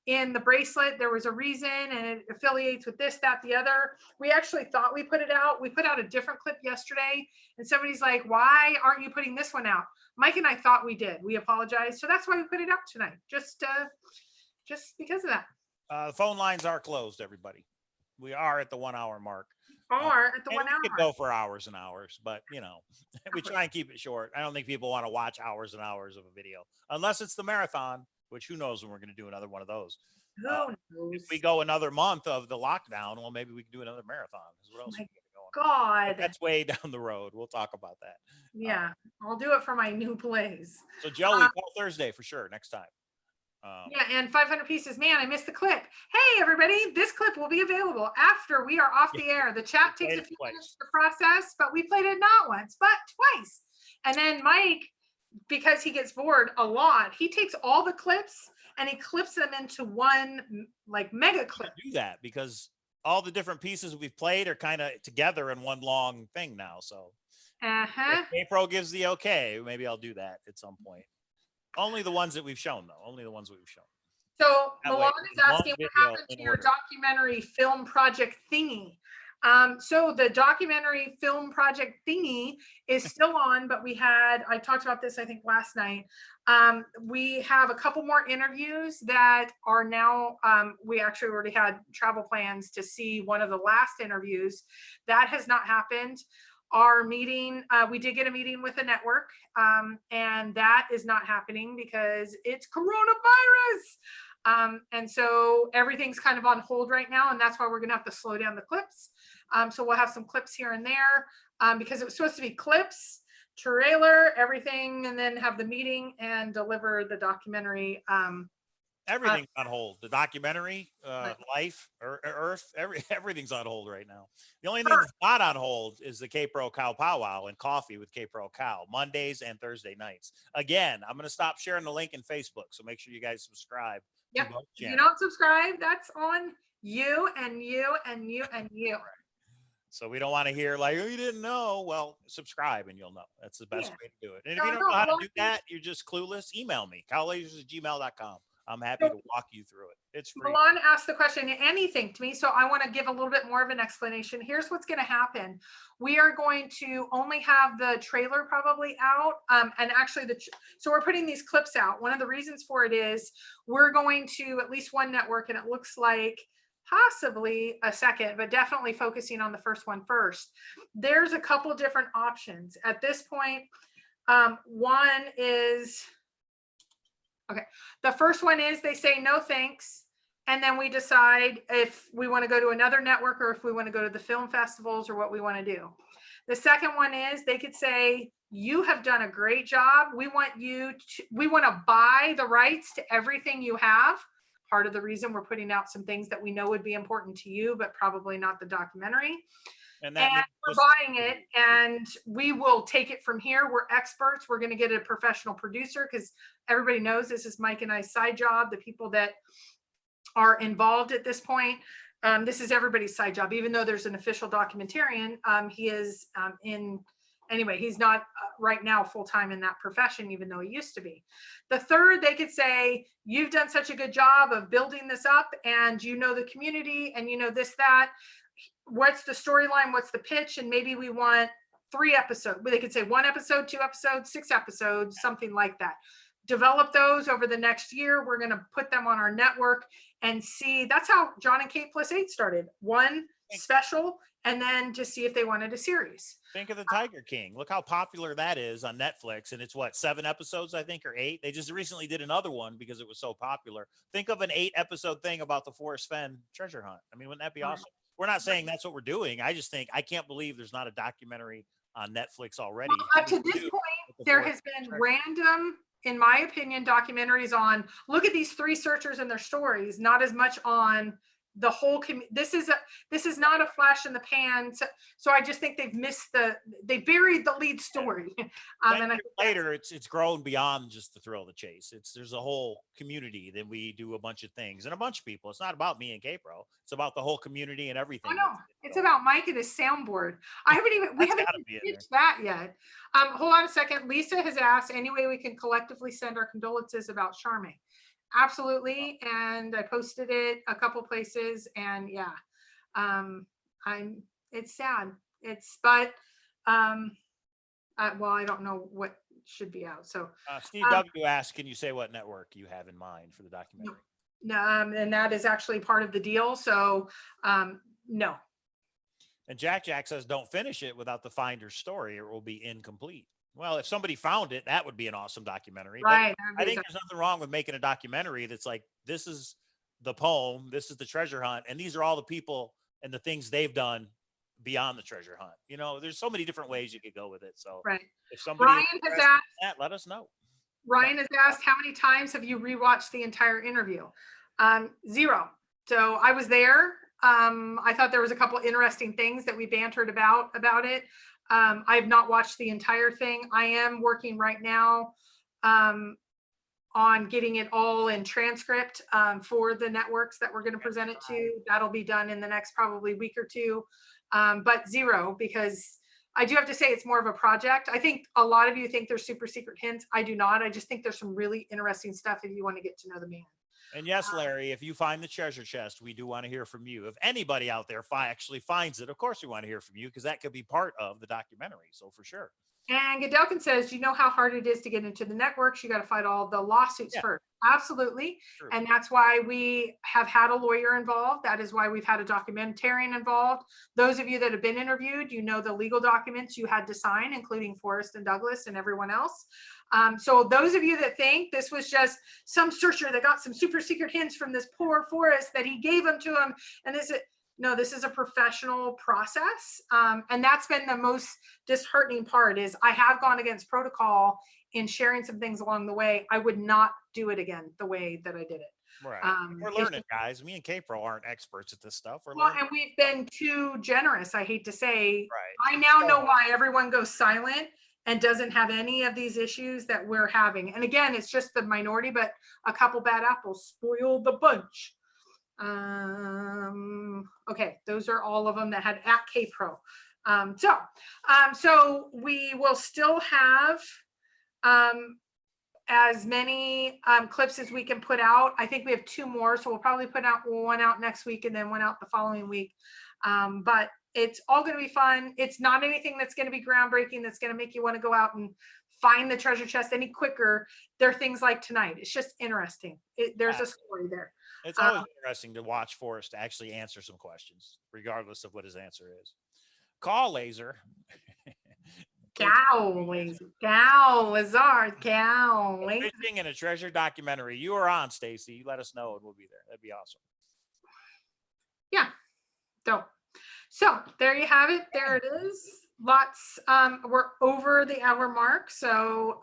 [SPEAKER 2] in the bracelet. There was a reason and it affiliates with this, that, the other. We actually thought we put it out. We put out a different clip yesterday and somebody's like, why aren't you putting this one out? Mike and I thought we did. We apologize. So that's why we put it out tonight. Just because of that.
[SPEAKER 3] The phone lines are closed, everybody. We are at the 1 hour mark.
[SPEAKER 2] Or at the 1 hour.
[SPEAKER 3] We could go for hours and hours, but you know, we try and keep it short. I don't think people want to watch hours and hours of a video unless it's the marathon, which who knows when we're going to do another one of those.
[SPEAKER 2] Who knows?
[SPEAKER 3] If we go another month of the lockdown, well, maybe we can do another marathon. What else?
[SPEAKER 2] God,
[SPEAKER 3] that's way down the road. We'll talk about that.
[SPEAKER 2] Yeah, I'll do it for my new plays.
[SPEAKER 3] So Joey, call Thursday for sure next time.
[SPEAKER 2] Yeah, and 500 pieces. Man, I missed the clip. Hey, everybody, this clip will be available after we are off the air. The chat takes a few minutes to process, but we played it not once, but twice. And then Mike, because he gets bored a lot, he takes all the clips and he clips them into one like mega clip.
[SPEAKER 3] Do that because all the different pieces we've played are kind of together in one long thing now. So if Kpro gives the okay, maybe I'll do that at some point. Only the ones that we've shown, though. Only the ones that we've shown.
[SPEAKER 2] So Milan is asking what happened to your documentary film project thingy. So the documentary film project thingy is still on, but I talked about this, I think, last night. We have a couple more interviews that are now, we actually already had travel plans to see one of the last interviews. That has not happened. Our meeting, we did get a meeting with a network, and that is not happening because it's coronavirus. And so everything's kind of on hold right now, and that's why we're gonna have to slow down the clips. So we'll have some clips here and there because it was supposed to be clips, trailer, everything, and then have the meeting and deliver the documentary.
[SPEAKER 3] Everything's on hold. The documentary, life, Earth, everything's on hold right now. The only thing that's not on hold is the Kpro Cow Powwow and coffee with Kpro Cow Mondays and Thursday nights. Again, I'm going to stop sharing the link in Facebook, so make sure you guys subscribe.
[SPEAKER 2] Yep. If you don't subscribe, that's on you and you and you and you.
[SPEAKER 3] So we don't want to hear like, oh, you didn't know. Well, subscribe and you'll know. That's the best way to do it. And if you don't know how to do that, you're just clueless, email me, cowlazars@gmail.com. I'm happy to walk you through it. It's free.
[SPEAKER 2] Milan asked the question, anything to me. So I want to give a little bit more of an explanation. Here's what's going to happen. We are going to only have the trailer probably out. And actually, so we're putting these clips out. One of the reasons for it is we're going to at least one network, and it looks like possibly a second, but definitely focusing on the first one first. There's a couple different options. At this point, one is... Okay, the first one is they say no thanks, and then we decide if we want to go to another network or if we want to go to the film festivals or what we want to do. The second one is they could say, you have done a great job. We want to buy the rights to everything you have. Part of the reason we're putting out some things that we know would be important to you, but probably not the documentary. And we're buying it, and we will take it from here. We're experts. We're going to get a professional producer because everybody knows this is Mike and I's side job. The people that are involved at this point, this is everybody's side job. Even though there's an official documentarian, he is anyway, he's not right now full-time in that profession, even though he used to be. The third, they could say, you've done such a good job of building this up, and you know the community, and you know this, that. What's the storyline? What's the pitch? And maybe we want 3 episodes. They could say 1 episode, 2 episodes, 6 episodes, something like that. Develop those over the next year. We're going to put them on our network and see. That's how John and Kate +8 started. 1 special, and then to see if they wanted a series.
[SPEAKER 3] Think of the Tiger King. Look how popular that is on Netflix. And it's what, 7 episodes, I think, or 8. They just recently did another one because it was so popular. Think of an 8-episode thing about the Forrest Fenn treasure hunt. I mean, wouldn't that be awesome? We're not saying that's what we're doing. I just think, I can't believe there's not a documentary on Netflix already.
[SPEAKER 2] Well, up to this point, there has been random, in my opinion, documentaries on, look at these 3 searchers and their stories, not as much on the whole this is not a flash in the pan. So I just think they've missed they buried the lead story. And
[SPEAKER 3] later it's grown beyond just the thrill of the chase. There's a whole community that we do a bunch of things and a bunch of people. It's not about me and Kpro. It's about the whole community and everything.
[SPEAKER 2] Oh no, it's about Mike and his soundboard. We haven't pitched that yet. Hold on a second. Lisa has asked any way we can collectively send our condolences about Charmaine. Absolutely. And I posted it a couple places, and yeah, it's sad. But well, I don't know what should be out. So
[SPEAKER 3] Steve W asked, can you say what network you have in mind for the documentary?
[SPEAKER 2] No, and that is actually part of the deal. So no.
[SPEAKER 3] And Jack says, don't finish it without the finder's story, or it will be incomplete. Well, if somebody found it, that would be an awesome documentary.
[SPEAKER 2] Right.
[SPEAKER 3] But I think there's nothing wrong with making a documentary that's like, this is the poem, this is the treasure hunt, and these are all the people and the things they've done beyond the treasure hunt. You know, there's so many different ways you could go with it. So
[SPEAKER 2] right.
[SPEAKER 3] If somebody
[SPEAKER 2] Ryan has asked
[SPEAKER 3] that, let us know.
[SPEAKER 2] Ryan has asked, how many times have you rewatched the entire interview? 0. So I was there. I thought there was a couple interesting things that we bantered about it. I have not watched the entire thing. I am working right now on getting it all in transcript for the networks that we're going to present it to. That'll be done in the next probably week or two. But 0, because I do have to say it's more of a project. I think a lot of you think there's super secret hints. I do not. I just think there's some really interesting stuff if you want to get to know the man.
[SPEAKER 3] And yes, Larry, if you find the treasure chest, we do want to hear from you. If anybody out there actually finds it, of course we want to hear from you, because that could be part of the documentary. So for sure.
[SPEAKER 2] And Godelkin says, do you know how hard it is to get into the networks? You got to fight all the lawsuits first. Absolutely. True. And that's why we have had a lawyer involved. That is why we've had a documentarian involved. Those of you that have been interviewed, you know the legal documents you had to sign, including Forrest and Douglas and everyone else. So those of you that think this was just some searcher that got some super secret hints from this poor Forrest that he gave them to him, and this is a professional process. And that's been the most disheartening part is I have gone against protocol in sharing some things along the way. I would not do it again the way that I did it.
[SPEAKER 3] Right. We're learning, guys. Me and Kpro aren't experts at this stuff.
[SPEAKER 2] And we've been too generous, I hate to say. Right. I now know why everyone goes silent and doesn't have any of these issues that we're having. And again, it's just the minority, but a couple bad apples spoiled the bunch. Okay, those are all of them that had at Kpro. So we will still have as many clips as we can put out. I think we have 2 more, so we'll probably put one out next week and then one out the following week. But it's all going to be fun. It's not anything that's going to be groundbreaking, that's going to make you want to go out and find the treasure chest any quicker. There are things like tonight. It's just interesting. There's a story there.
[SPEAKER 3] It's always interesting to watch Forrest actually answer some questions, regardless of what his answer is. Cowlazars. Fishing in a treasure documentary. You are on, Stacy. Let us know and we'll be there. That'd be awesome.
[SPEAKER 2] Yeah. So there you have it. There it is. Lots. We're over the hour mark. So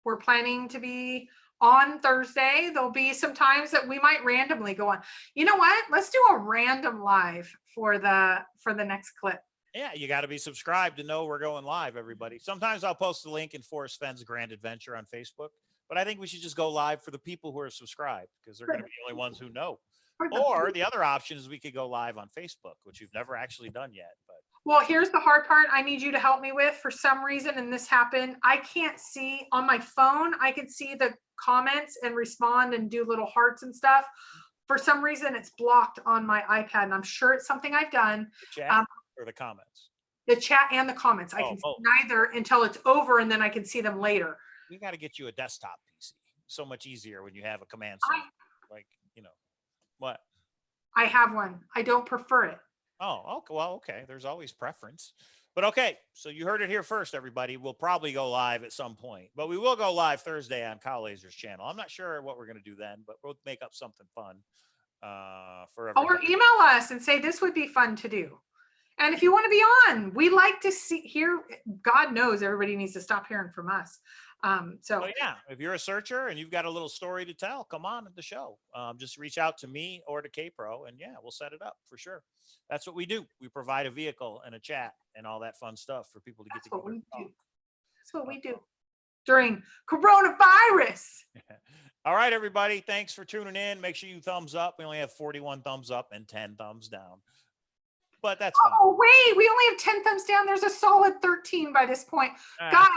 [SPEAKER 2] we're planning to be on Thursday. There'll be some times that we might randomly go on. You know what? Let's do a random live for the next clip.
[SPEAKER 3] Yeah, you got to be subscribed to know we're going live, everybody. Sometimes I'll post the link in Forrest Fenn's Grand Adventure on Facebook, but I think we should just go live for the people who are subscribed, because they're going to be the only ones who know. Or the other option is we could go live on Facebook, which we've never actually done yet. But
[SPEAKER 2] well, here's the hard part I need you to help me with. For some reason, and this happened, I can't see on my phone. I can see the comments and respond and do little hearts and stuff. For some reason, it's blocked on my iPad, and I'm sure it's something I've done.
[SPEAKER 3] The chat or the comments?
[SPEAKER 2] The chat and the comments. I can see neither until it's over, and then I can see them later.
[SPEAKER 3] We got to get you a desktop PC. So much easier when you have a command center. What?
[SPEAKER 2] I have one. I don't prefer it.
[SPEAKER 3] Oh, okay. Well, okay. There's always preference. But okay, so you heard it here first, everybody. We'll probably go live at some point, but we will go live Thursday on Cowlazars channel. I'm not sure what we're going to do then, but we'll make up something fun for everybody.
[SPEAKER 2] Or email us and say this would be fun to do. And if you want to be on, we like to hear, God knows everybody needs to stop hearing from us. So
[SPEAKER 3] yeah, if you're a searcher and you've got a little story to tell, come on at the show. Just reach out to me or to Kpro, and yeah, we'll set it up for sure. That's what we do. We provide a vehicle and a chat and all that fun stuff for people to get
[SPEAKER 2] that's what
[SPEAKER 3] together.
[SPEAKER 2] we do. That's what we do during coronavirus.
[SPEAKER 3] All right, everybody. Thanks for tuning in. Make sure you thumbs up. We only have 41 thumbs up and 10 thumbs down. But that's fine.
[SPEAKER 2] Oh, wait, we only have 10 thumbs down. There's a solid 13 by this point. Guys,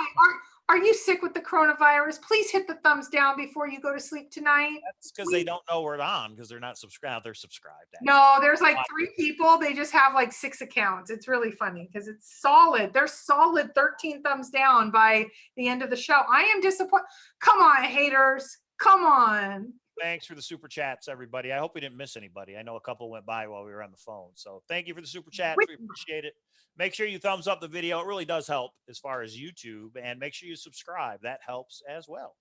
[SPEAKER 2] are you sick with the coronavirus? Please hit the thumbs down before you go to sleep tonight.
[SPEAKER 3] That's because they don't know we're on because they're not subscribed. They're subscribed. Actually.
[SPEAKER 2] No, there's like 3 people. They just have like 6 accounts. It's really funny because it's solid. They're solid 13 thumbs down by the end of the show. I am disappointed. Come on, haters. Come on.
[SPEAKER 3] Thanks for the super chats, everybody. I hope we didn't miss anybody. I know a couple went by while we were on the phone. So thank you for the super chats. We appreciate it. Make sure you thumbs up the video. It really does help as far as YouTube. And make sure you subscribe. That helps as well.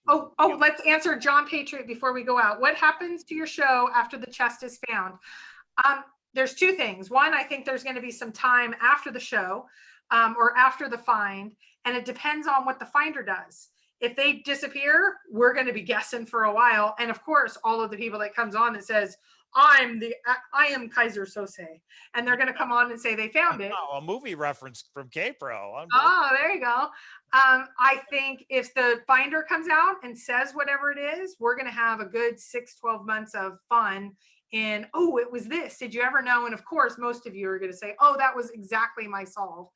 [SPEAKER 2] Oh, let's answer John Patriot before we go out. What happens to your show after the chest is found? There's 2 things. One, I think there's going to be some time after the show or after the find. And it depends on what the finder does. If they disappear, we're going to be guessing for a while. And of course, all of the people that comes on that says, I am Kaiser Sose. And they're going to come on and say they found it.
[SPEAKER 3] Oh, a movie reference from Kpro.
[SPEAKER 2] Oh, there you go. I think if the finder comes out and says whatever it is, we're going to have a good 6-12 months of fun in, oh, it was this. Did you ever know? And of course, most of you are going to say, oh, that was exactly my solve.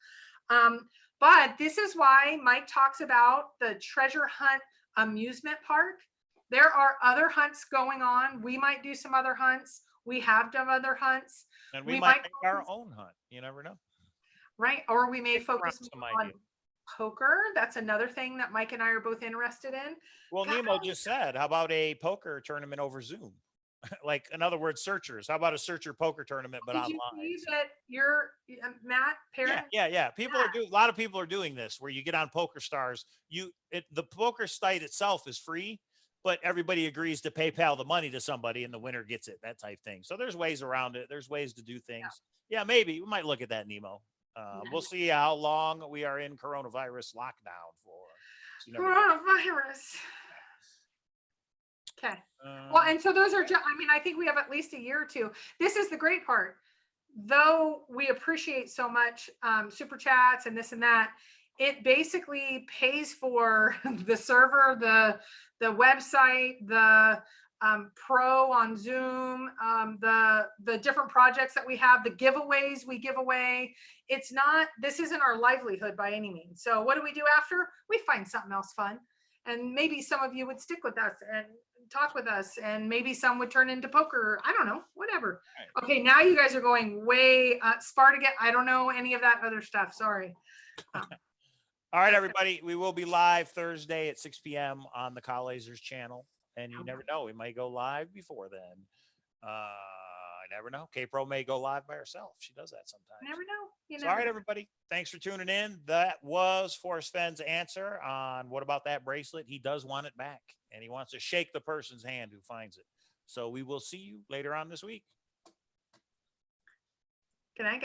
[SPEAKER 2] But this is why Mike talks about the treasure hunt amusement park. There are other hunts going on. We might do some other hunts. We have done other hunts.
[SPEAKER 3] And we might make our own hunt. You never know.
[SPEAKER 2] Right. Or we may focus on poker. That's another thing that Mike and I are both interested in.
[SPEAKER 3] Well, Nemo just said, how about a poker tournament over Zoom? Like, in other words, searchers. How about a searcher poker tournament, but online?
[SPEAKER 2] Did you see that you're Matt Perrin?
[SPEAKER 3] Yeah. People are doing. A lot of people are doing this, where you get on Poker Stars. The poker site itself is free, but everybody agrees to PayPal the money to somebody, and the winner gets it. That type thing. So there's ways around it. There's ways to do things. Yeah, maybe we might look at that, Nemo. We'll see how long we are in coronavirus lockdown for.
[SPEAKER 2] Coronavirus. Okay. Well, and so those are, I mean, I think we have at least a year or 2. This is the great part. Though we appreciate so much super chats and this and that, it basically pays for the server, the website, the pro on Zoom, the different projects that we have, the giveaways we give away. It's not, this isn't our livelihood by any means. So what do we do after? We find something else fun. And maybe some of you would stick with us and talk with us, and maybe some would turn into poker. I don't know, whatever. Right. Okay, now you guys are going way Sparta. I don't know any of that other stuff. Sorry.
[SPEAKER 3] All right, everybody. We will be live Thursday at 6 p.m. on the Cowlazars channel, and you never know. We might go live before then. I never know. Kpro may go live by herself. She does that sometimes.
[SPEAKER 2] Never know.
[SPEAKER 3] So, all right, everybody. Thanks for tuning in. That was Forrest Fenn's answer on what about that bracelet. He does want it back, and he wants to shake the person's hand who finds it. So we will see you later on this week.
[SPEAKER 2] Good night.